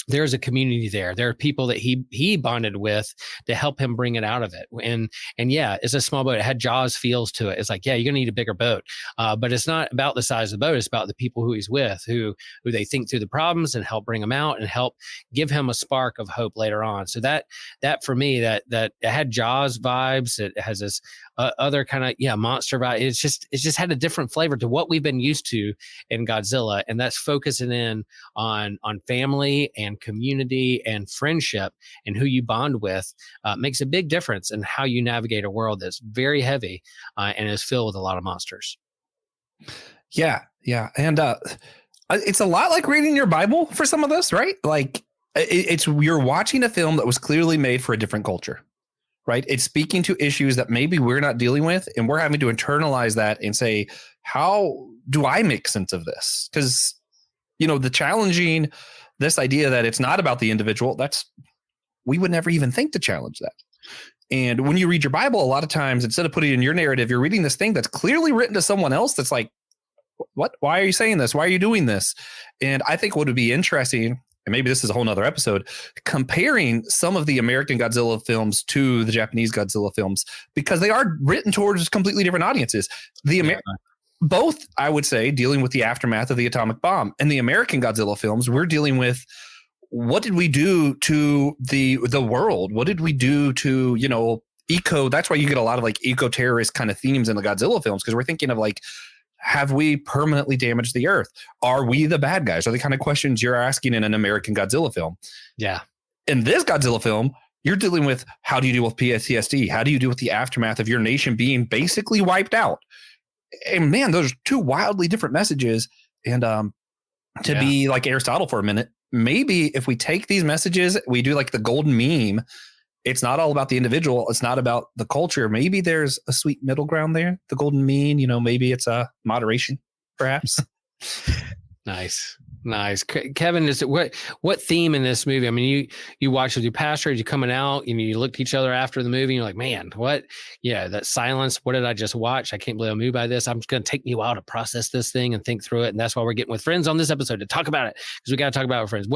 There's a community there. There are people that he bonded with to help him bring it out of it. And yeah, it's a small boat. It had Jaws feels to it. It's like, yeah, you're gonna need a bigger boat. But it's not about the size of the boat. It's about the people who he's with, who they think through the problems and help bring them out and help give him a spark of hope later on. So that for me, that it had Jaws vibes. It has this other kind of monster vibe. It's just had a different flavor to what we've been used to in Godzilla, and that's focusing in on family and community and friendship, and who you bond with makes a big difference in how you navigate a world that's very heavy and is filled with a lot of monsters. Yeah. And it's a lot like reading your Bible for some of this, right? Like you're watching a film that was clearly made for a different culture, right? It's speaking to issues that maybe we're not dealing with, and we're having to internalize that and say, how do I make sense of this? Because, the challenging this idea that it's not about the individual, we would never even think to challenge that. And when you read your Bible, a lot of times, instead of putting it in your narrative, you're reading this thing that's clearly written to someone else that's like, what? Why are you saying this? Why are you doing this? And I think what would be interesting, and maybe this is a whole nother episode, comparing some of the American Godzilla films to the Japanese Godzilla films, because they are written towards completely different audiences. Both, I would say, dealing with the aftermath of the atomic bomb. And the American Godzilla films, we're dealing with, what did we do to the world? What did we do to, eco? That's why you get a lot of like eco-terrorist kind of themes in the Godzilla films, because we're thinking of like, have we permanently damaged the earth? Are we the bad guys? Are the kind of questions you're asking in an American Godzilla film. Yeah. In this Godzilla film, you're dealing with, how do you deal with PTSD? How do you deal with the aftermath of your nation being basically wiped out? And man, those are two wildly different messages. And to be like Aristotle for a minute, maybe if we take these messages, we do like the golden meme. It's not all about the individual. It's not about the culture. Maybe there's a sweet middle ground there. The golden mean, maybe it's a moderation, perhaps. Nice. Nice. Kevin, is it what theme in this movie? I mean, you watched with your pastor, you coming out, you looked at each other after the movie, and you're like, man, what? Yeah, that silence. What did I just watch? I can't believe I'm moved by this. I'm just going to take me a while to process this thing and think through it. And that's why we're getting with friends on this episode to talk about it, because we got to talk about it with friends.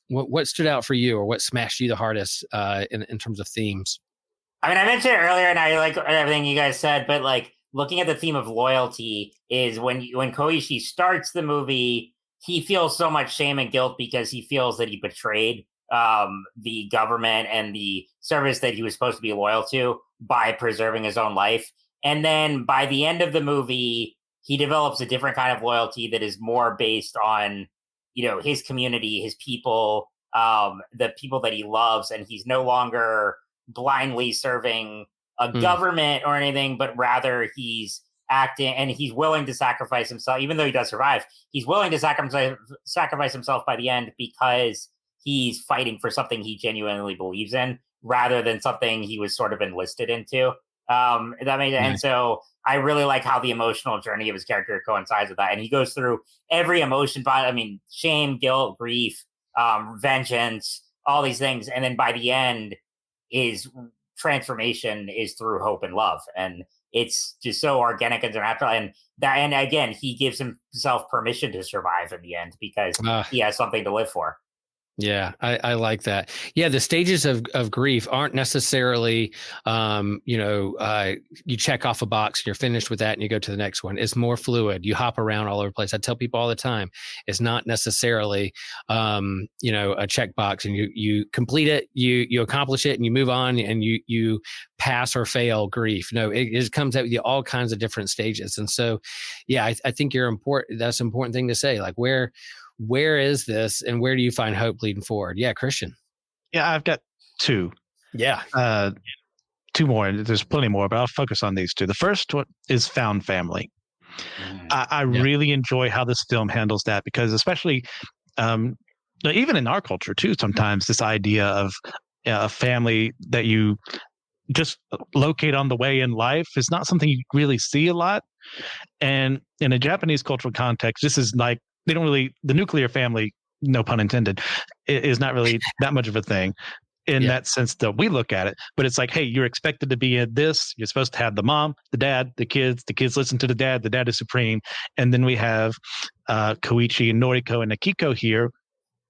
What stood out for you, or what smashed you the hardest in terms of themes? I mean, I mentioned it earlier, and I like everything you guys said, but like looking at the theme of loyalty is when Koichi starts the movie, he feels so much shame and guilt because he feels that he betrayed the government and the service that he was supposed to be loyal to by preserving his own life. And then by the end of the movie, he develops a different kind of loyalty that is more based on, his community, his people, the people that he loves, and he's no longer blindly serving a government or anything, but rather he's acting and he's willing to sacrifice himself, even though he does survive. He's willing to sacrifice himself by the end because he's fighting for something he genuinely believes in, rather than something he was sort of enlisted into. That made it. And so I really like how the emotional journey of his character coincides with that. And he goes through every emotion, shame, guilt, grief, vengeance, all these things. And then by the end, his transformation is through hope and love. And it's just so organic and natural. And again, he gives himself permission to survive in the end because he has something to live for. Yeah, I like that. Yeah, the stages of grief aren't necessarily, you check off a box and you're finished with that and you go to the next one. It's more fluid. You hop around all over the place. I tell people all the time, it's not necessarily, a check box and you complete it, you accomplish it and you move on and you pass or fail grief. No, it comes out with you all kinds of different stages. And so, yeah, I think that's an important thing to say. Like where is this and where do you find hope leading forward? Yeah, Christian. Yeah, I've got two. Yeah. Two more. There's plenty more, but I'll focus on these two. The first one is found family. I really enjoy how this film handles that because especially even in our culture too, sometimes this idea of a family that you just locate on the way in life is not something you really see a lot. And in a Japanese cultural context, this is like, the nuclear family, no pun intended, is not really that much of a thing in that sense that we look at it. But it's like, hey, you're expected to be in this. You're supposed to have the mom, the dad, the kids listen to the dad is supreme. And then we have Koichi and Noriko and Akiko here.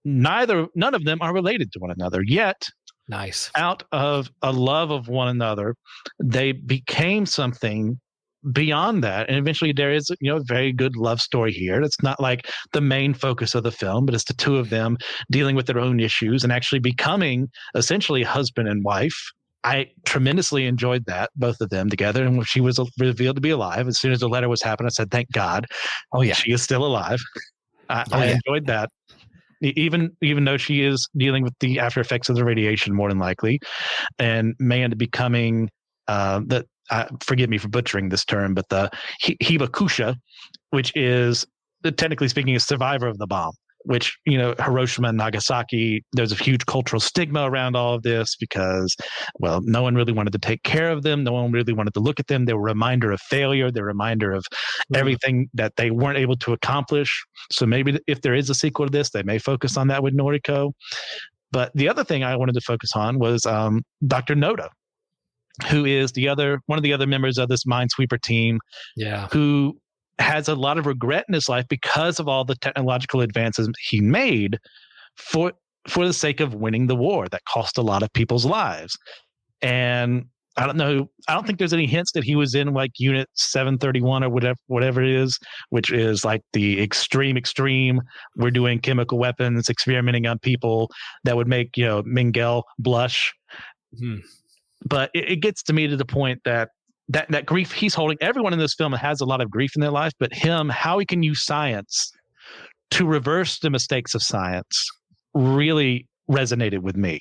None of them are related to one another yet. Nice. Out of a love of one another, they became something beyond that, and eventually there is a very good love story here. It's not like the main focus of the film, but it's the two of them dealing with their own issues and actually becoming essentially husband and wife. I tremendously enjoyed that, both of them together. And when she was revealed to be alive, as soon as the letter was happening, I said, thank God. Oh yeah, she is still alive. I enjoyed that. Even though she is dealing with the after effects of the radiation more than likely, and man becoming forgive me for butchering this term, but the Hibakusha, which is technically speaking a survivor of the bomb, which, Hiroshima and Nagasaki, there's a huge cultural stigma around all of this because, well, no one really wanted to take care of them. No one really wanted to look at them. They were a reminder of failure. They're a reminder of everything that they weren't able to accomplish. So maybe if there is a sequel to this, they may focus on that with Noriko. But the other thing I wanted to focus on was Dr. Noda, who is one of the other members of this Minesweeper team, who has a lot of regret in his life because of all the technological advances he made for the sake of winning the war that cost a lot of people's lives. And I don't think there's any hints that he was in like Unit 731 or whatever it is, which is like the extreme. We're doing chemical weapons, experimenting on people that would make, Miguel blush. But it gets to me to the point that grief he's holding, everyone in this film has a lot of grief in their life, but how he can use science to reverse the mistakes of science really resonated with me.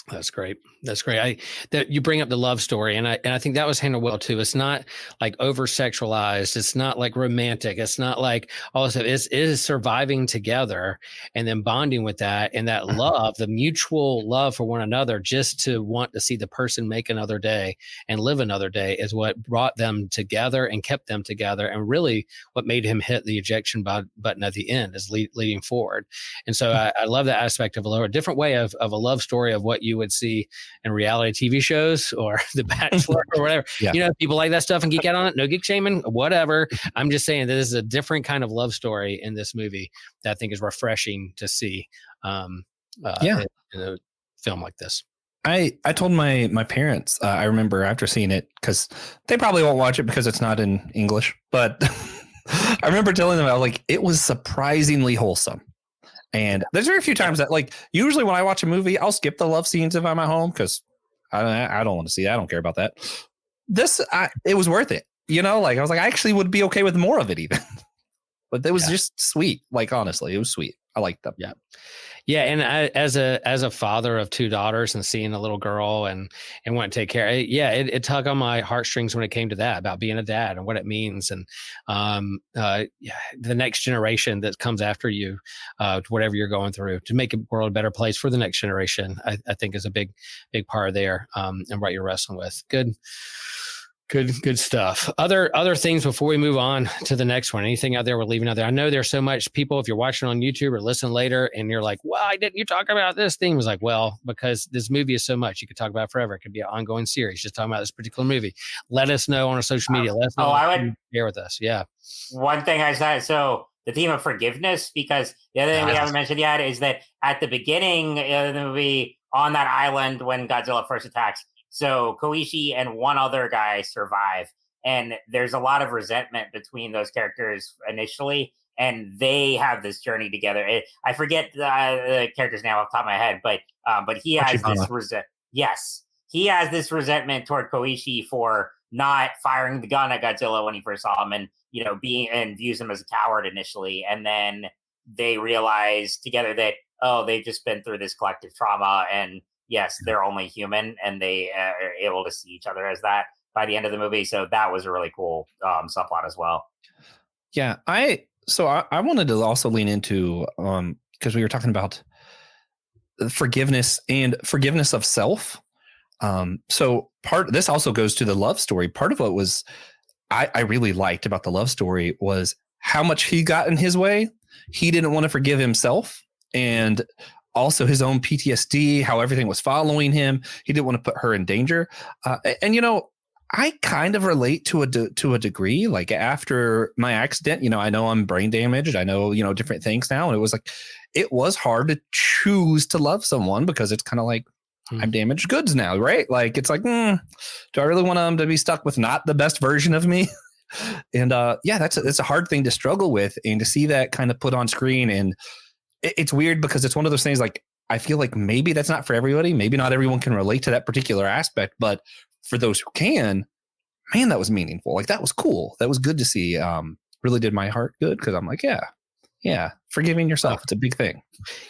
That's great. That's great. That you bring up the love story, and I think that was handled well too. It's not like over sexualized. It's not like romantic. It's not like all this stuff. It is surviving together and then bonding with that, and that love, the mutual love for one another, just to want to see the person make another day and live another day, is what brought them together and kept them together, and really what made him hit the ejection button at the end, is leading forward. And so I love that aspect of a different way of a love story of what you would see in reality TV shows or The Bachelor or whatever. Yeah. You know, people like that stuff and geek out on it. No geek shaming, whatever. I'm just saying that this is a different kind of love story in this movie that I think is refreshing to see in a film like this. I told my parents, I remember after seeing it, because they probably won't watch it because it's not in English, but I remember telling them, like, it was surprisingly wholesome. And there's very few times that, like, usually when I watch a movie, I'll skip the love scenes if I'm at home because I don't want to see that. I don't care about that. It was worth it. You know, like, I was like, I actually would be okay with more of it even. But it was just sweet. Like, honestly, it was sweet. I liked them. Yeah. Yeah. And as a father of 2 daughters and seeing a little girl and want to take care, it tugged on my heartstrings when it came to that, about being a dad and what it means. And the next generation that comes after you, whatever you're going through, to make the world a better place for the next generation, I think is a big part there, and what you're wrestling with. Good stuff. Other things before we move on to the next one. Anything out there we're leaving out there? I know there's so much people, if you're watching on YouTube or listen later and you're like, why didn't you talk about this thing? It was like, well, because this movie is so much. You could talk about it forever. It could be an ongoing series just talking about this particular movie. let us know on our social media. Let us know. I would share with us. Yeah. One thing I said, so the theme of forgiveness, because the other thing we haven't mentioned yet is that at the beginning of the movie, on that island when Godzilla first attacks, so Koichi and one other guy survive, and there's a lot of resentment between those characters initially, and they have this journey together. I forget the character's name off the top of my head, but he has he has this resentment toward Koichi for not firing the gun at Godzilla when he first saw him, and views him as a coward initially, and then they realize together that they've just been through this collective trauma, and yes, they're only human, and they are able to see each other as that by the end of the movie. So that was a really cool subplot as well. Yeah, I wanted to also lean into, because we were talking about forgiveness and forgiveness of self. So this also goes to the love story. Part of what was I really liked about the love story was how much he got in his way. He didn't want to forgive himself, and also his own PTSD, how everything was following him. He didn't want to put her in danger. And, you know, I kind of relate to a degree. Like, after my accident, you know, I know I'm brain damaged. I know, you know, different things now. And it was hard to choose to love someone, because it's kind of like, I'm damaged goods now, right? Like, it's like, do I really want them to be stuck with not the best version of me? And that's a hard thing to struggle with, and to see that kind of put on screen. And it's weird, because it's one of those things, like, I feel like maybe that's not for everybody. Maybe not everyone can relate to that particular aspect, but for those who can, man, that was meaningful. Like, that was cool. That was good to see. Really did my heart good, because I'm like, yeah, forgiving yourself. It's a big thing.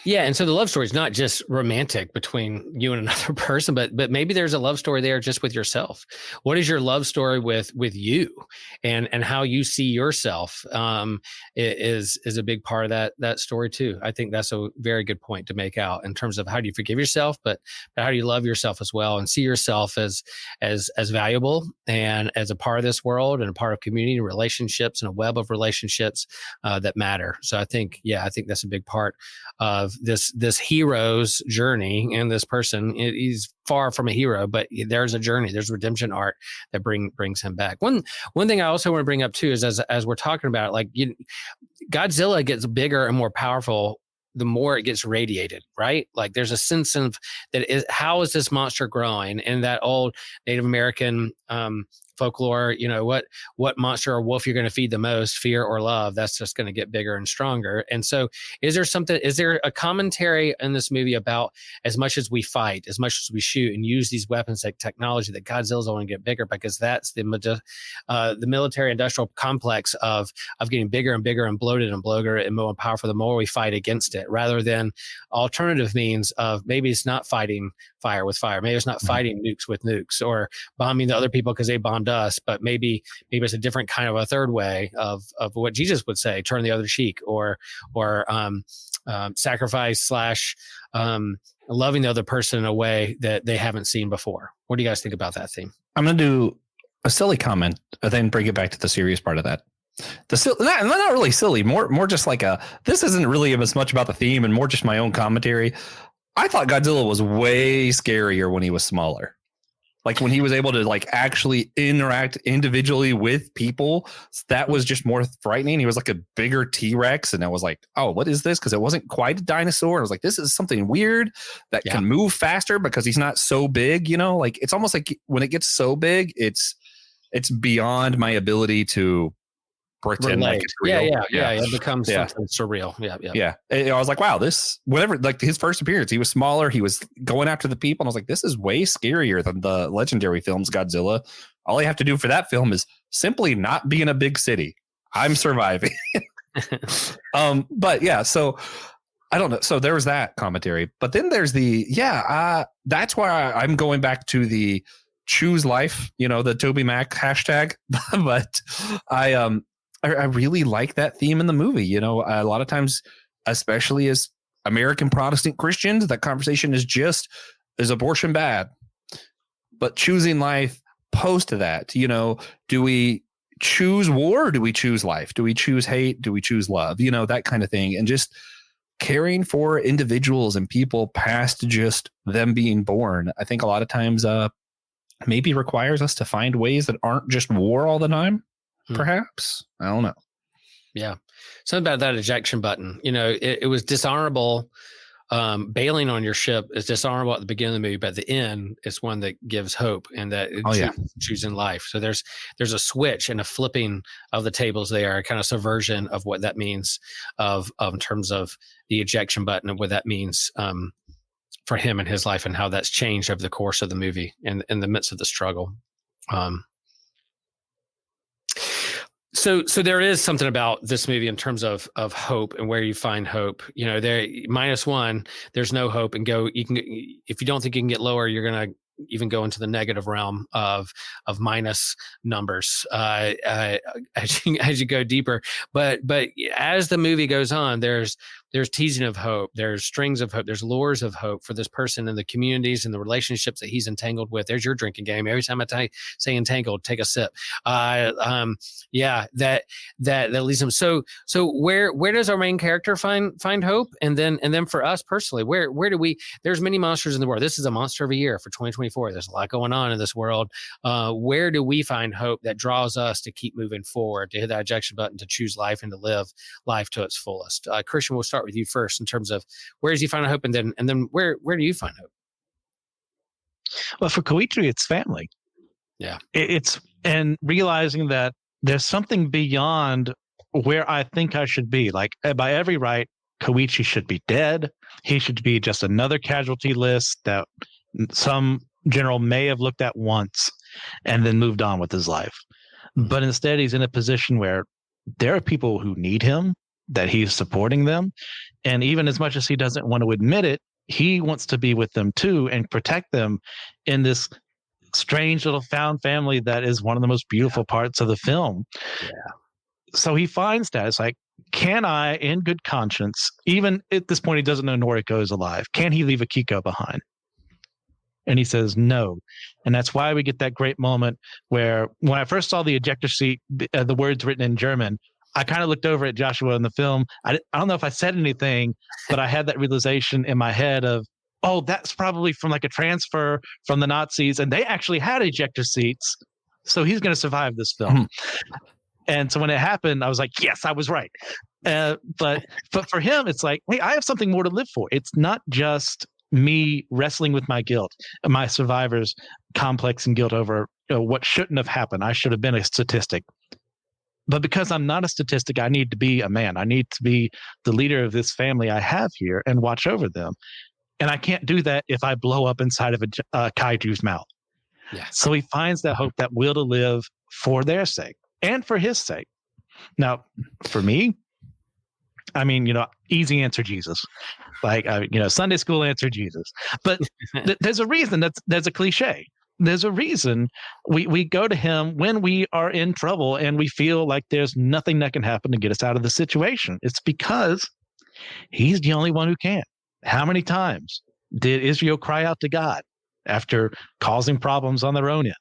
Yeah. And so the love story is not just romantic between you and another person, but maybe there's a love story there just with yourself. What is your love story with you, and how you see yourself is a big part of that story too. I think that's a very good point to make out in terms of how do you forgive yourself, but how do you love yourself as well, and see yourself as valuable and as a part of this world, and a part of community and relationships, and a web of relationships that matter. So I think that's a big part of this hero's journey. And this person, he's far from a hero, but there's a journey, there's redemption arc that brings him back. One thing I also want to bring up too is, as we're talking about, like, Godzilla gets bigger and more powerful the more it gets radiated, right? Like, there's a sense of how is this monster growing? And that old Native American folklore, what monster or wolf you're going to feed the most, fear or love. That's just going to get bigger and stronger. And so is there a commentary in this movie about as much as we fight, as much as we shoot and use these weapons like technology, that Godzilla's only get bigger because that's the military industrial complex of getting bigger and bigger and bloated and more powerful the more we fight against it, rather than alternative means of maybe it's not fighting fire with fire. Maybe it's not fighting nukes with nukes or bombing the other people because they bombed us, but maybe it's a different kind of a third way of what Jesus would say, turn the other cheek, or sacrifice / loving the other person in a way that they haven't seen before. What do you guys think about that theme? I'm going to do a silly comment and then bring it back to the serious part of that. Not really silly, more just like this isn't really as much about the theme and more just my own commentary. I thought Godzilla was way scarier when he was smaller. Like when he was able to like actually interact individually with people, that was just more frightening. He was like a bigger T-Rex, and I was like, oh, what is this? Because it wasn't quite a dinosaur. I was like, this is something weird that can move faster because he's not so big, like it's almost like when it gets so big, it's beyond my ability to pretend like it's real. Yeah. It becomes something surreal. Yeah. I was like, wow, like his first appearance, he was smaller. He was going after the people. And I was like, this is way scarier than the legendary films Godzilla. All I have to do for that film is simply not be in a big city. I'm surviving. But yeah, so I don't know. So there was that commentary, but then there's that's why I'm going back to the choose life, the Toby Mac hashtag. But I really like that theme in the movie. A lot of times, especially as American Protestant Christians, that conversation is abortion bad? But choosing life post to that, do we choose war or do we choose life? Do we choose hate? Do we choose love? That kind of thing. And just caring for individuals and people past just them being born. I think a lot of times maybe requires us to find ways that aren't just war all the time. Perhaps. I don't know. Yeah. Something about that ejection button. It was dishonorable. Bailing on your ship is dishonorable at the beginning of the movie, but at the end, it's one that gives hope and that choosing life. So there's a switch and a flipping of the tables there, a kind of subversion of what that means in terms of the ejection button and what that means for him and his life and how that's changed over the course of the movie and in the midst of the struggle. So there is something about this movie in terms of hope and where you find hope. There -1, there's no hope, and if you don't think you can get lower, you're gonna even go into the negative realm of minus numbers as you go deeper. But as the movie goes on, there's teasing of hope, there's strings of hope, there's lures of hope for this person and the communities and the relationships that he's entangled with. There's your drinking game. Every time I say entangled, take a sip. That leads him. So where does our main character find hope? And then for us personally, where do we? There's many monsters in the world. This is a monster of a year for 2024. There's a lot going on in this world. Where do we find hope that draws us to keep moving forward, to hit that ejection button, to choose life and to live life to its fullest? Christian, we'll start with you first in terms of where does he find hope, and then where do you find hope? Well, for Koichi, it's family. Yeah, it's and realizing that there's something beyond where I think I should be. Like by every right, Koichi should be dead. He should be just another casualty list that some general may have looked at once and then moved on with his life. But instead, he's in a position where there are people who need him, that he's supporting them. And even as much as he doesn't want to admit it, he wants to be with them too and protect them in this strange little found family that is one of the most beautiful parts of the film. Yeah. So he finds that. It's like, can I, in good conscience, even at this point, he doesn't know Noriko is alive, can he leave Akiko behind? And he says no. And that's why we get that great moment where when I first saw the ejector seat, the words written in German, I kind of looked over at Joshua in the film. I don't know if I said anything, but I had that realization in my head of, oh, that's probably from like a transfer from the Nazis. And they actually had ejector seats. So he's going to survive this film. And so when it happened, I was like, yes, I was right. But for him, it's like, hey, I have something more to live for. It's not just me wrestling with my guilt, my survivor's complex and guilt over what shouldn't have happened. I should have been a statistic. But because I'm not a statistic, I need to be a man. I need to be the leader of this family I have here and watch over them. And I can't do that if I blow up inside of a kaiju's mouth. Yeah. So he finds that hope, that will to live for their sake and for his sake. Now, for me, I mean, easy answer, Jesus. Like, Sunday school answer, Jesus. But there's a reason there's a cliche. There's a reason we go to him when we are in trouble and we feel like there's nothing that can happen to get us out of the situation. It's because he's the only one who can. How many times did Israel cry out to God after causing problems on their own end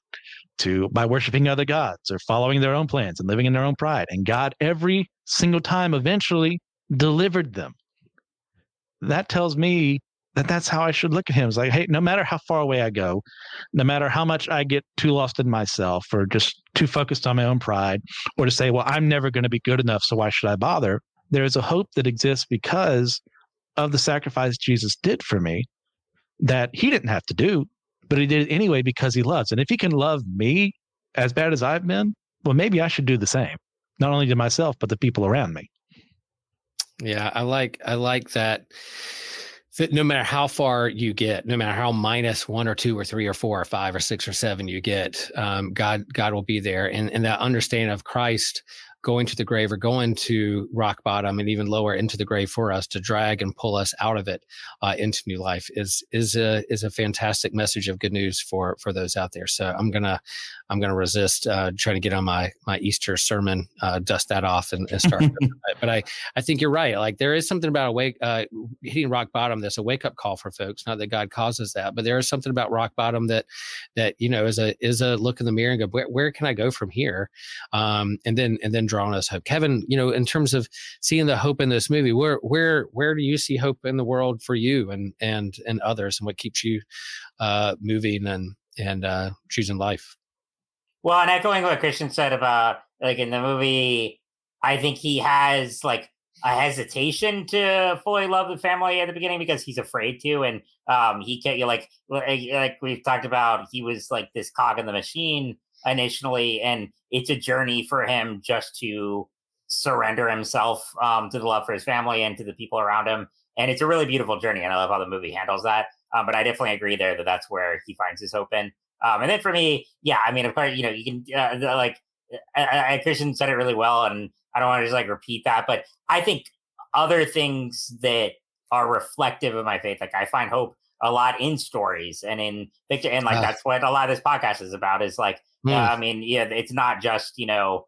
by worshiping other gods or following their own plans and living in their own pride? And God every single time eventually delivered them. That tells me that's how I should look at him. It's like, hey, no matter how far away I go, no matter how much I get too lost in myself or just too focused on my own pride, or to say, well, I'm never going to be good enough, so why should I bother? There is a hope that exists because of the sacrifice Jesus did for me that he didn't have to do, but he did it anyway because he loves. And if he can love me as bad as I've been, well, maybe I should do the same, not only to myself, but the people around me. Yeah, I like that no matter how far you get, no matter how minus 1 or 2 or 3 or 4 or 5 or 6 or 7 you get, God will be there. And that understanding of Christ going to the grave or going to rock bottom and even lower into the grave for us to drag and pull us out of it into new life is a fantastic message of good news for those out there. So I'm gonna resist trying to get on my Easter sermon, dust that off and start. But I think you're right. Like there is something about hitting rock bottom that's a wake up call for folks. Not that God causes that, but there is something about rock bottom that is a look in the mirror and go, where can I go from here? And then drawing us hope. Kevin, in terms of seeing the hope in this movie, where do you see hope in the world for you and others, and what keeps you moving and choosing life? Well, and echoing what Christian said about like in the movie, I think he has like a hesitation to fully love the family at the beginning because he's afraid to, and he can't. Like we've talked about, he was like this cog in the machine initially, and it's a journey for him just to surrender himself to the love for his family and to the people around him. And it's a really beautiful journey, and I love how the movie handles that. But I definitely agree there that that's where he finds his hope in. And then for me, yeah, I mean, of course, you can Christian said it really well, and I don't want to just like repeat that, but I think other things that are reflective of my faith, like I find hope a lot in stories and in fiction, and like that's what a lot of this podcast is about. Is like, I mean, yeah, it's not just these are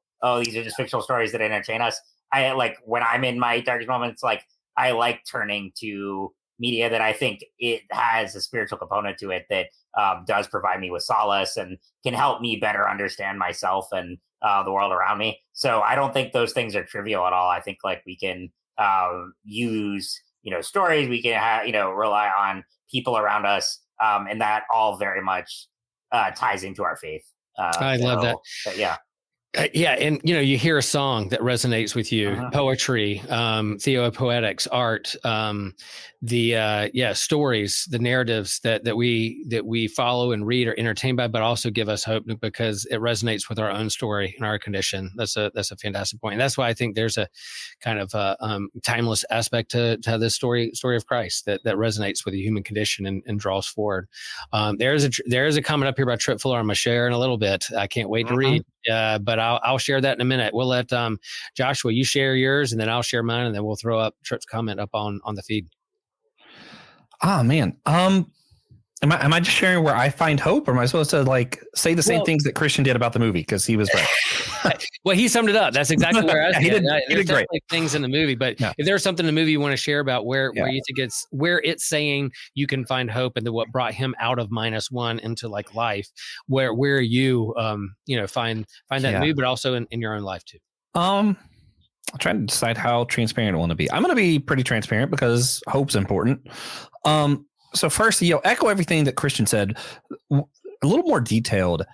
just fictional stories that entertain us. I like when I'm in my darkest moments, like I like turning to media that I think it has a spiritual component to it that does provide me with solace and can help me better understand myself and the world around me. So I don't think those things are trivial at all. I think like we can use stories, we can rely on people around us, and that all very much ties into our faith. I love that. Yeah. Yeah. And, you hear a song that resonates with you, poetry, theopoetics, art, stories, the narratives that we follow and read are entertained by, but also give us hope because it resonates with our own story and our condition. That's a fantastic point. And that's why I think there's a kind of timeless aspect to this story of Christ that resonates with the human condition and draws forward. There is a comment up here about Trip Fuller I'm going to share in a little bit. I can't wait to read. But I'll share that in a minute. We'll let Joshua, you share yours, and then I'll share mine, and then we'll throw up Trip's comment up on the feed. Oh man, am I just sharing where I find hope, or am I supposed to like say the same things that Christian did about the movie because he was right? Well, he summed it up. That's exactly where I was. He did definitely great things in the movie, but if there's something in the movie you want to share about where you think where it's saying you can find hope and what brought him out of -1 into like life, where you find that in the movie, but also in your own life too. I'll try to decide how transparent I want to be. I'm going to be pretty transparent because hope's important. So first, echo everything that Christian said, a little more detailed.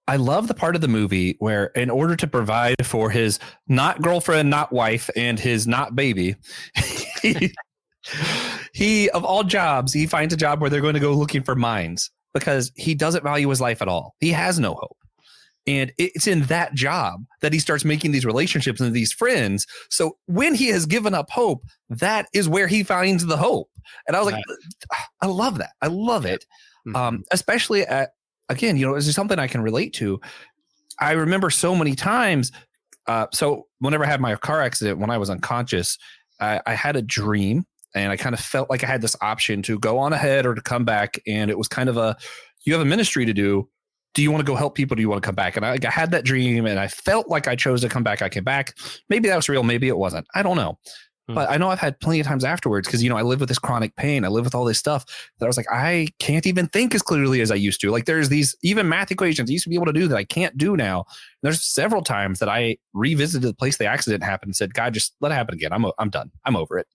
I love the part of the movie where in order to provide for his not girlfriend, not wife, and his not baby, He, of all jobs, he finds a job where they're going to go looking for mines because he doesn't value his life at all. He has no hope. And it's in that job that he starts making these relationships and these friends. So when he has given up hope, that is where he finds the hope. And I was like, I love that. I love it. Especially again, it's just something I can relate to. I remember so many times. So whenever I had my car accident, when I was unconscious, I had a dream and I kind of felt like I had this option to go on ahead or to come back. And it was kind of you have a ministry to do. Do you want to go help people? Do you want to come back? And I had that dream and I felt like I chose to come back. I came back. Maybe that was real. Maybe it wasn't. I don't know. But I know I've had plenty of times afterwards because, I live with this chronic pain. I live with all this stuff that I was like, I can't even think as clearly as I used to. Like there's these even math equations I used to be able to do that I can't do now. There's several times that I revisited the place the accident happened and said, God, just let it happen again. I'm done. I'm over it.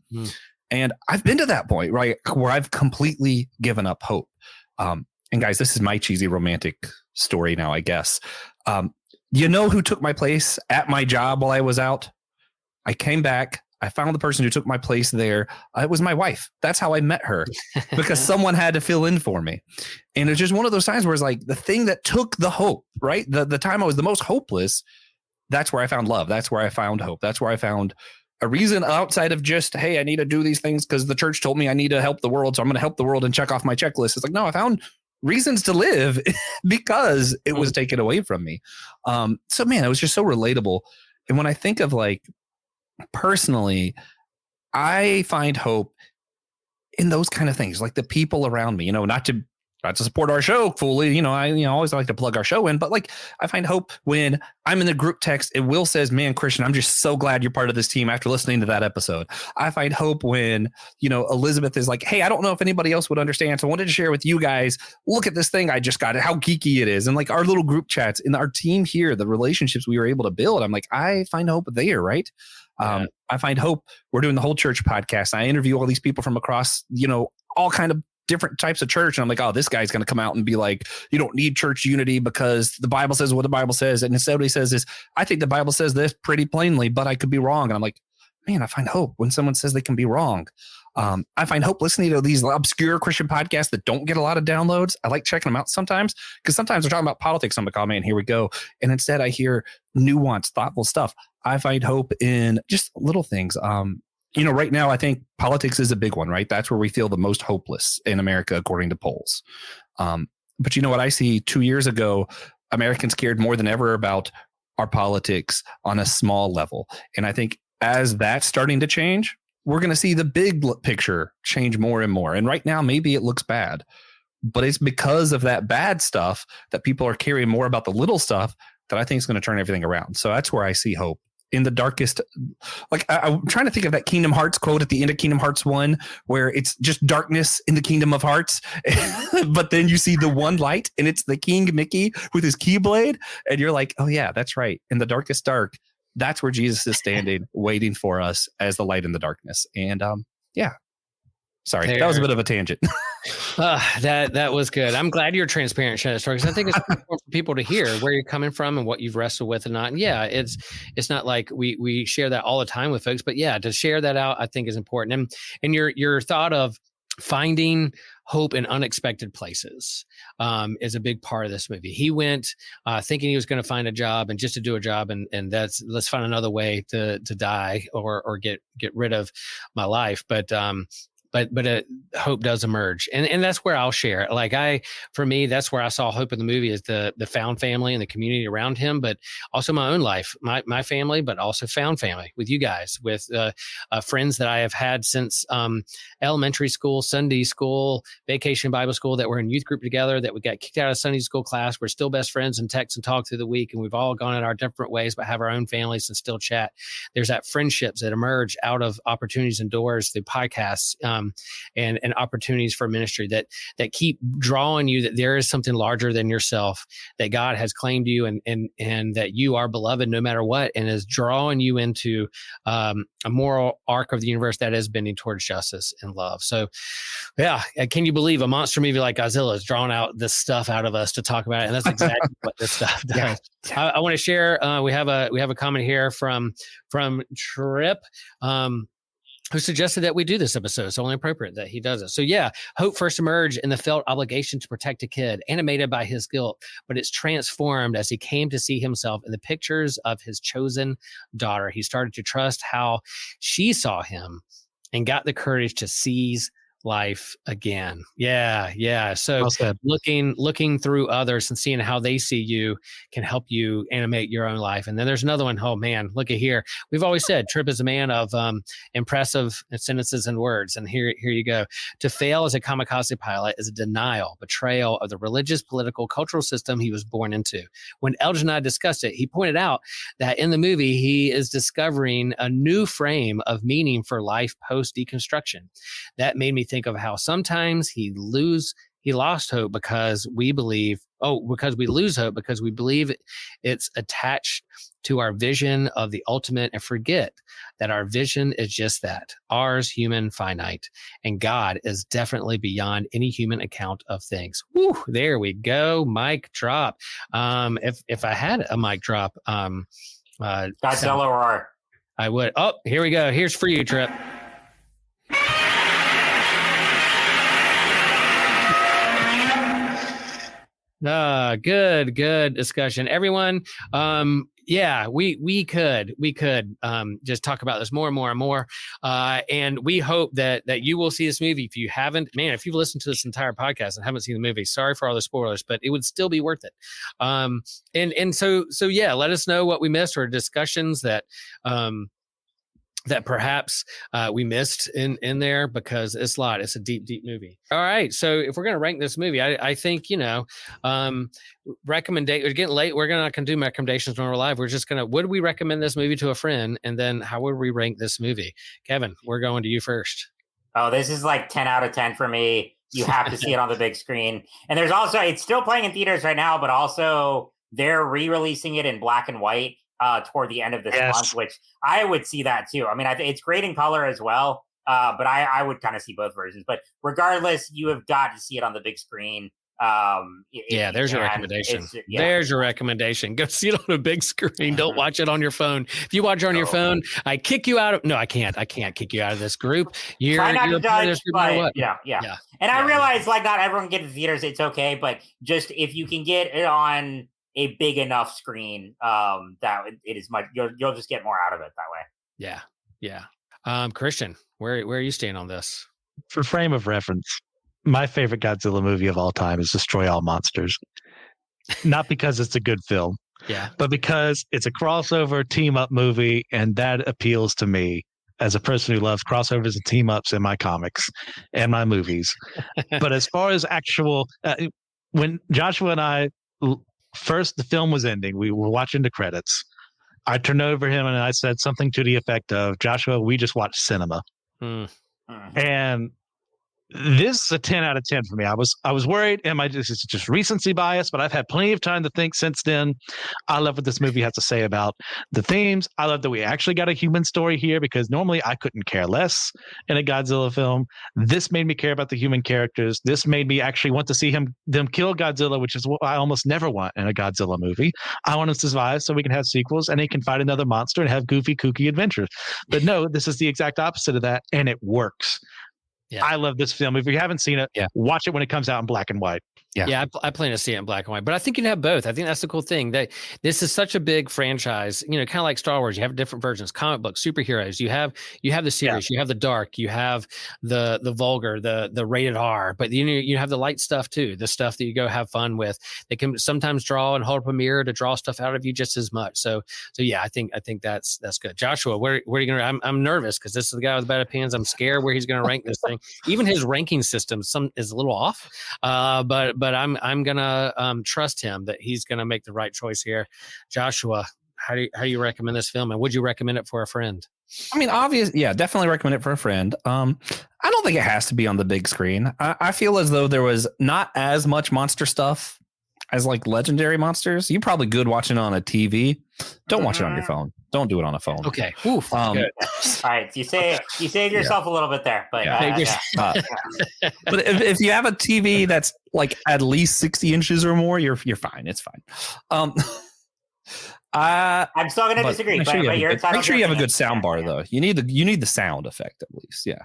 And I've been to that point, right, where I've completely given up hope. And guys, this is my cheesy romantic story now, I guess. Who took my place at my job while I was out? I came back. I found the person who took my place there. It was my wife. That's how I met her because someone had to fill in for me. And it's just one of those times where it's like the thing that took the hope, right? The time I was the most hopeless, that's where I found love. That's where I found hope. That's where I found a reason outside of just, hey, I need to do these things because the church told me I need to help the world. So I'm going to help the world and check off my checklist. It's like, no, I found reasons to live because it was taken away from me. So man, it was just so relatable. And when I think of like, personally, I find hope in those kind of things, like the people around me, not to support our show fully. I always like to plug our show in, but like I find hope when I'm in the group text and Will says, man, Christian, I'm just so glad you're part of this team after listening to that episode. I find hope when, Elizabeth is like, hey, I don't know if anybody else would understand. So I wanted to share with you guys, look at this thing I just got, how geeky it is. And like our little group chats in our team here, the relationships we were able to build. I'm like, I find hope there, right? I find hope. We're doing the whole church podcast. I interview all these people from across, all kind of different types of church. And I'm like, oh, this guy's going to come out and be like, you don't need church unity because the Bible says what the Bible says. And instead what he says is, I think the Bible says this pretty plainly, but I could be wrong. And I'm like, man, I find hope when someone says they can be wrong. I find hope listening to these obscure Christian podcasts that don't get a lot of downloads. I like checking them out sometimes because sometimes they're talking about politics. I'm like, oh man, here we go. And instead I hear nuanced, thoughtful stuff. I find hope in just little things. Right now I think politics is a big one, right? That's where we feel the most hopeless in America, according to polls. But you know what I see 2 years ago, Americans cared more than ever about our politics on a small level. And I think as that's starting to change, we're going to see the big picture change more and more. And right now, maybe it looks bad, but it's because of that bad stuff that people are caring more about the little stuff that I think is going to turn everything around. So that's where I see hope in the darkest. Like I'm trying to think of that Kingdom Hearts quote at the end of Kingdom Hearts 1, where it's just darkness in the Kingdom of Hearts. But then you see the one light and it's the King Mickey with his Keyblade. And you're like, oh yeah, that's right. In the darkest dark, that's where Jesus is standing, waiting for us as the light in the darkness. And yeah, sorry, that was a bit of a tangent. That was good. I'm glad you're transparent, sharing that story, because I think it's important for people to hear where you're coming from and what you've wrestled with and not. And yeah, it's not like we share that all the time with folks, but yeah, to share that out, I think is important. And your thought of finding hope in unexpected places is a big part of this movie. He went thinking he was going to find a job and just to do a job, and that's, let's find another way to die or get rid of my life. But hope does emerge, and that's where I'll share. Like for me, that's where I saw hope in the movie, is the found family and the community around him, but also my own life, my family, but also found family with you guys, with friends that I have had since elementary school, Sunday school, vacation Bible school, that were in youth group together, that we got kicked out of Sunday school class. We're still best friends and text and talk through the week, and we've all gone in our different ways, but have our own families and still chat. There's that friendships that emerge out of opportunities and doors through podcasts. And opportunities for ministry that keep drawing you that there is something larger than yourself, that God has claimed you and that you are beloved no matter what, and is drawing you into a moral arc of the universe that is bending towards justice and love. So yeah, can you believe a monster movie like Godzilla is drawing out this stuff out of us to talk about it? And that's exactly what this stuff does. Yeah. I want to share, we have a comment here from Trip. who suggested that we do this episode. It's only appropriate that he does it. So yeah, hope first emerged in the felt obligation to protect a kid, animated by his guilt, but it's transformed as he came to see himself in the pictures of his chosen daughter. He started to trust how she saw him and got the courage to seize life again. Yeah. So Well looking through others and seeing how they see you can help you animate your own life. And then there's another one. Oh man, look at here. We've always said Tripp is a man of impressive sentences and words. And here you go. To fail as a kamikaze pilot is a denial, betrayal of the religious, political, cultural system he was born into. When Eldridge and I discussed it, he pointed out that in the movie, he is discovering a new frame of meaning for life post deconstruction. That made me think of how sometimes he lost hope because we lose hope because we believe it's attached to our vision of the ultimate and forget that our vision is just that, ours, human, finite, and God is definitely beyond any human account of things. Whew, there we go. Mic drop. If I had a mic drop, Godzilla roar. I would. Oh, here we go. Here's for you, Tripp. Good discussion, everyone. We could just talk about this more and more. And we hope that you will see this movie. If you haven't, man, if you've listened to this entire podcast and haven't seen the movie, sorry for all the spoilers, but it would still be worth it. So let us know what we missed or discussions that perhaps we missed in there, because it's a lot. It's a deep movie. All right. So if we're going to rank this movie, I think, recommendation, it's getting late. We're not going to do recommendations when we're live. We're just going to, would we recommend this movie to a friend? And then how would we rank this movie? Kevin, we're going to you first. Oh, this is like 10 out of 10 for me. You have to see it on the big screen. And there's also, it's still playing in theaters right now, but also they're re-releasing it in black and white toward the end of this month, which I would see that too. I mean, it's great in color as well, but I would kind of see both versions. But regardless, you have got to see it on the big screen. There's your recommendation. There's your recommendation. Go see it on a big screen. Don't watch it on your phone. If you watch it on your phone, I kick you out of. No, I can't. I can't kick you out of this group. Try not to judge, but yeah. And I realize, like, not everyone can get to theaters. It's okay, but just if you can get it on a big enough screen, that it is much. You'll just get more out of it that way. Yeah. Christian, where are you staying on this? For frame of reference, my favorite Godzilla movie of all time is Destroy All Monsters. Not because it's a good film, but because it's a crossover team up movie, and that appeals to me as a person who loves crossovers and team ups in my comics and my movies. But as far as actual, when Joshua and I first the film was ending, we were watching the credits. I turned over him and I said something to the effect of, Joshua, we just watched cinema. And this is a 10 out of 10 for me. I was worried, this is just recency bias, but I've had plenty of time to think since then. I love what this movie has to say about the themes. I love that we actually got a human story here, because normally I couldn't care less in a Godzilla film. This made me care about the human characters. This made me actually want to see them kill Godzilla, which is what I almost never want in a Godzilla movie. I want him to survive so we can have sequels and he can fight another monster and have goofy, kooky adventures. But no, this is the exact opposite of that, and it works. Yeah. I love this film. If you haven't seen it, watch it when it comes out in black and white. I plan to see it in black and white, but I think you'd have both. I think that's the cool thing, that this is such a big franchise, kind of like Star Wars. You have different versions, comic books, superheroes. You have the series, you have the dark, you have the vulgar, the rated R, but you have the light stuff too, the stuff that you go have fun with. They can sometimes draw and hold up a mirror to draw stuff out of you just as much. So yeah, I think that's good. Joshua, where are you gonna? I'm nervous because this is the guy with the bad opinions. I'm scared where he's gonna rank this thing. Even his ranking system is a little off, but I'm gonna trust him that he's gonna make the right choice here. Joshua, how do you recommend this film, and would you recommend it for a friend? I mean, definitely recommend it for a friend. I don't think it has to be on the big screen. I feel as though there was not as much monster stuff as like legendary monsters. You probably good watching it on a TV. Don't watch it on your phone. Don't do it on a phone. Okay. Good. All right. You save yourself a little bit there, but but if you have a TV that's like at least 60 inches or more, you're fine. It's fine. I'm still going to disagree. Make sure you have a good sound bar, yeah. though. You need the sound effect at least. Yeah.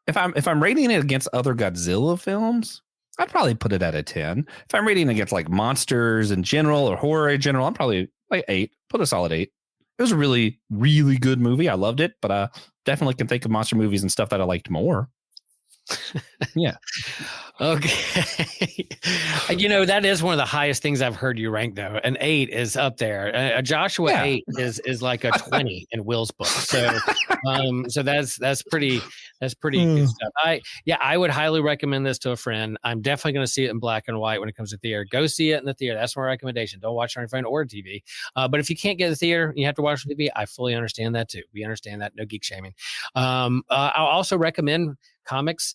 If I'm rating it against other Godzilla films, I'd probably put it at a 10. If I'm rating against like monsters in general or horror in general, I'm probably like 8. Put a solid 8. It was a really, really good movie. I loved it, but I definitely can think of monster movies and stuff that I liked more. Yeah. Okay. That is one of the highest things I've heard you rank, though. An 8 is up there. A Joshua 8 is like a 20 in Will's book. So that's pretty good stuff. I would highly recommend this to a friend. I'm definitely going to see it in black and white when it comes to theater. Go see it in the theater. That's my recommendation. Don't watch it on your phone or TV. But if you can't get the theater, you have to watch it on TV. I fully understand that too. We understand that. No geek shaming. I'll also recommend comics,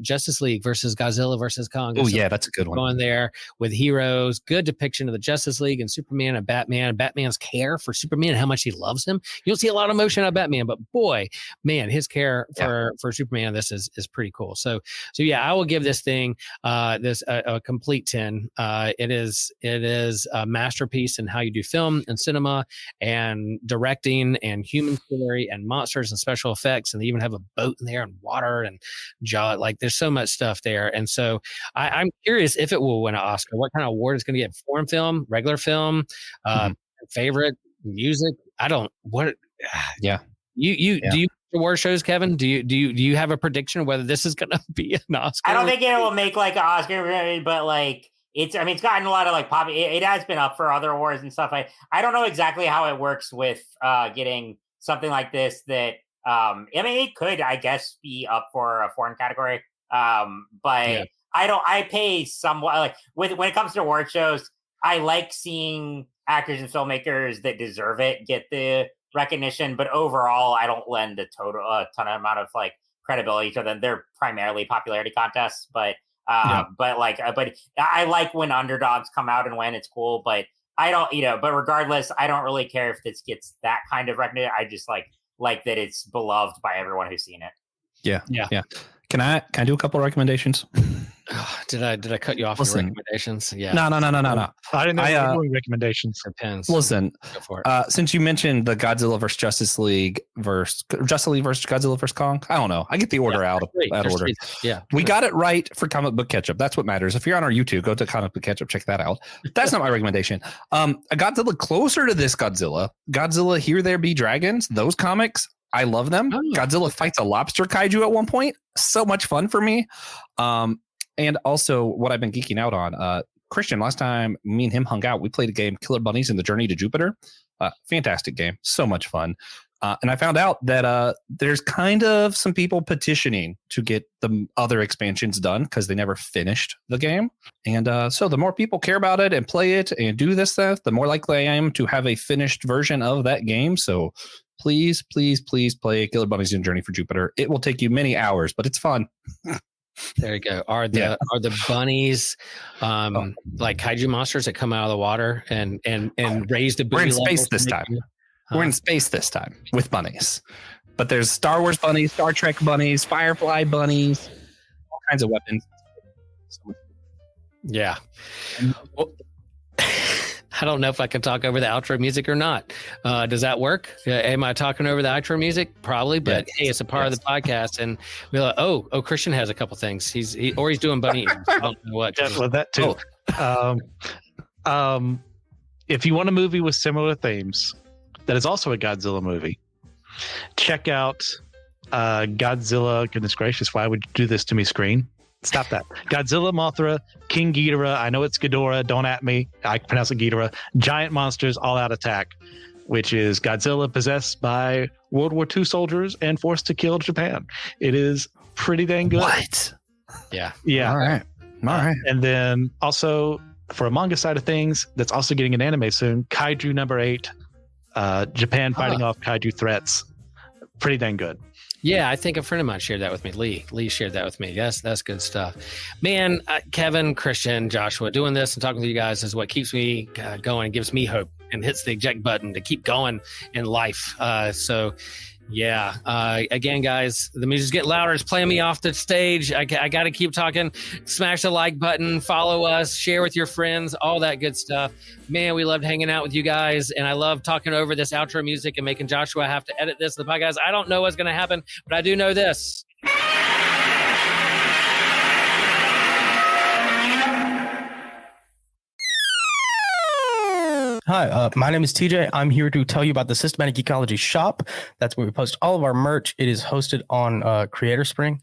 Justice League versus Godzilla versus Kong. Oh yeah, that's a good one. Going there with heroes, good depiction of the Justice League and Superman and Batman. Batman's care for Superman and how much he loves him. You don't see a lot of emotion out of Batman, but boy, man, his care for Superman, this is pretty cool. So yeah, I will give this thing a complete 10. It is a masterpiece in how you do film and cinema and directing and human story and monsters and special effects, and they even have a boat in there and water and like there's so much stuff there. And so I'm curious if it will win an Oscar. What kind of award it's going to get? Foreign film, regular film, favorite music? I don't. What? Yeah. You do you award shows, Kevin? Do you have a prediction of whether this is going to be an Oscar? I don't think it will make like an Oscar, but like it's gotten a lot of like pop. It has been up for other awards and stuff. I don't know exactly how it works with getting something like this that. It could, I guess, be up for a foreign category. But I pay somewhat like when it comes to award shows, I like seeing actors and filmmakers that deserve it get the recognition. But overall, I don't lend a ton of amount of like credibility to them. They're primarily popularity contests, but I like when underdogs come out and win. It's cool, but I don't, but regardless, I don't really care if this gets that kind of recognition. I just like that it's beloved by everyone who's seen it. Yeah. Can I do a couple of recommendations? Did I cut you off with recommendations? Yeah. No. I didn't know doing recommendations. Depends. Listen, since you mentioned the Godzilla versus Justice League versus Godzilla versus Kong, I don't know. I get the order out of order. Yeah. We got it right for Comic Book Ketchup. That's what matters. If you're on our YouTube, go to Comic Book Ketchup, check that out. That's not my recommendation. A Godzilla closer to this Godzilla Here There Be Dragons, those comics, I love them. Godzilla fights a lobster kaiju at one point. So much fun for me. And also what I've been geeking out on, Christian, last time me and him hung out, we played a game, Killer Bunnies and the Journey to Jupiter. Fantastic game. So much fun. And I found out that there's kind of some people petitioning to get the other expansions done because they never finished the game. And so the more people care about it and play it and do this stuff, the more likely I am to have a finished version of that game. So please play Killer Bunnies and Journey for Jupiter. It will take you many hours, but it's fun. There you go. Are the bunnies like kaiju monsters that come out of the water and raise the We're in space this time. We're in space this time with bunnies. But there's Star Wars bunnies, Star Trek bunnies, Firefly bunnies, all kinds of weapons. Yeah. Well, I don't know if I can talk over the outro music or not. Does that work? Am I talking over the outro music? Probably, but hey, it's a part of the podcast. And we're like, oh, Christian has a couple things. He's doing bunny ears. I don't know what. Yeah, well, that too. If you want a movie with similar themes, that is also a Godzilla movie, check out Godzilla. Goodness gracious, why would you do this to me, screen? Stop that. Godzilla, Mothra, King Ghidorah. I know it's Ghidorah. Don't at me. I pronounce it Ghidorah. Giant Monsters All Out Attack, which is Godzilla possessed by World War II soldiers and forced to kill Japan. It is pretty dang good. What? Yeah. All right. And then also for a manga side of things, that's also getting an anime soon. Kaiju number 8. Japan fighting off kaiju threats. Pretty dang good. Yeah, I think a friend of mine shared that with me. Lee shared that with me. That's good stuff. Man, Kevin, Christian, Joshua, doing this and talking to you guys is what keeps me going and gives me hope and hits the eject button to keep going in life. So Yeah. Again, guys, the music's getting louder. It's playing me off the stage. I got to keep talking. Smash the like button, follow us, share with your friends, all that good stuff. Man, we loved hanging out with you guys. And I love talking over this outro music and making Joshua have to edit this. The podcast. I don't know what's going to happen, but I do know this. Hi, my name is TJ. I'm here to tell you about the Systematic Geekology shop. That's where we post all of our merch. It is hosted on Creator Spring,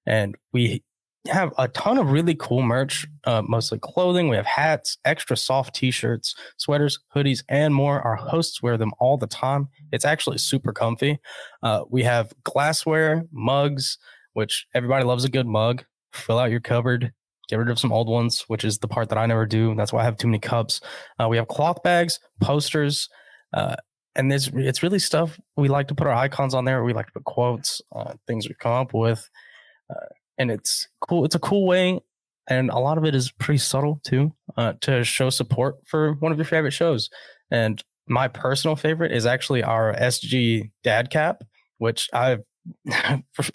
and we have a ton of really cool merch, mostly clothing. We have hats, extra soft t-shirts, sweaters, hoodies, and more. Our hosts wear them all the time. It's actually super comfy. We have glassware, mugs, which everybody loves a good mug. Fill out your cupboard. Get rid of some old ones, which is the part that I never do. That's why I have too many cups. We have cloth bags, posters, and it's really stuff. We like to put our icons on there. We like to put quotes, things we come up with, and it's cool. It's a cool way, and a lot of it is pretty subtle too, to show support for one of your favorite shows. And my personal favorite is actually our SG dad cap, which I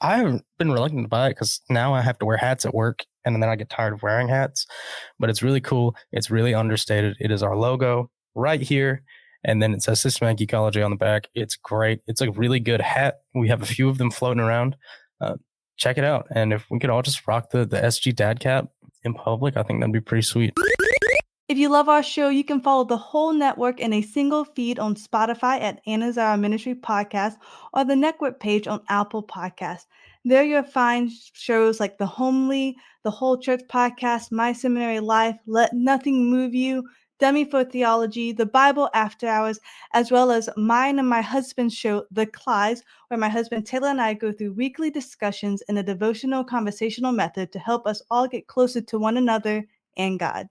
haven't been reluctant to buy it because now I have to wear hats at work and then I get tired of wearing hats, but it's really cool. It's really understated. It is our logo right here. And then it says Systematic Geekology on the back. It's great. It's a really good hat. We have a few of them floating around. Check it out. And if we could all just rock the SG dad cap in public, I think that'd be pretty sweet. If you love our show, you can follow the whole network in a single feed on Spotify at Anazao Ministry Podcast or the network page on Apple Podcasts. There you'll find shows like The Homely, The Whole Church Podcast, My Seminary Life, Let Nothing Move You, Dummy for Theology, The Bible After Hours, as well as mine and my husband's show, The Clydes, where my husband Taylor and I go through weekly discussions in a devotional conversational method to help us all get closer to one another and God.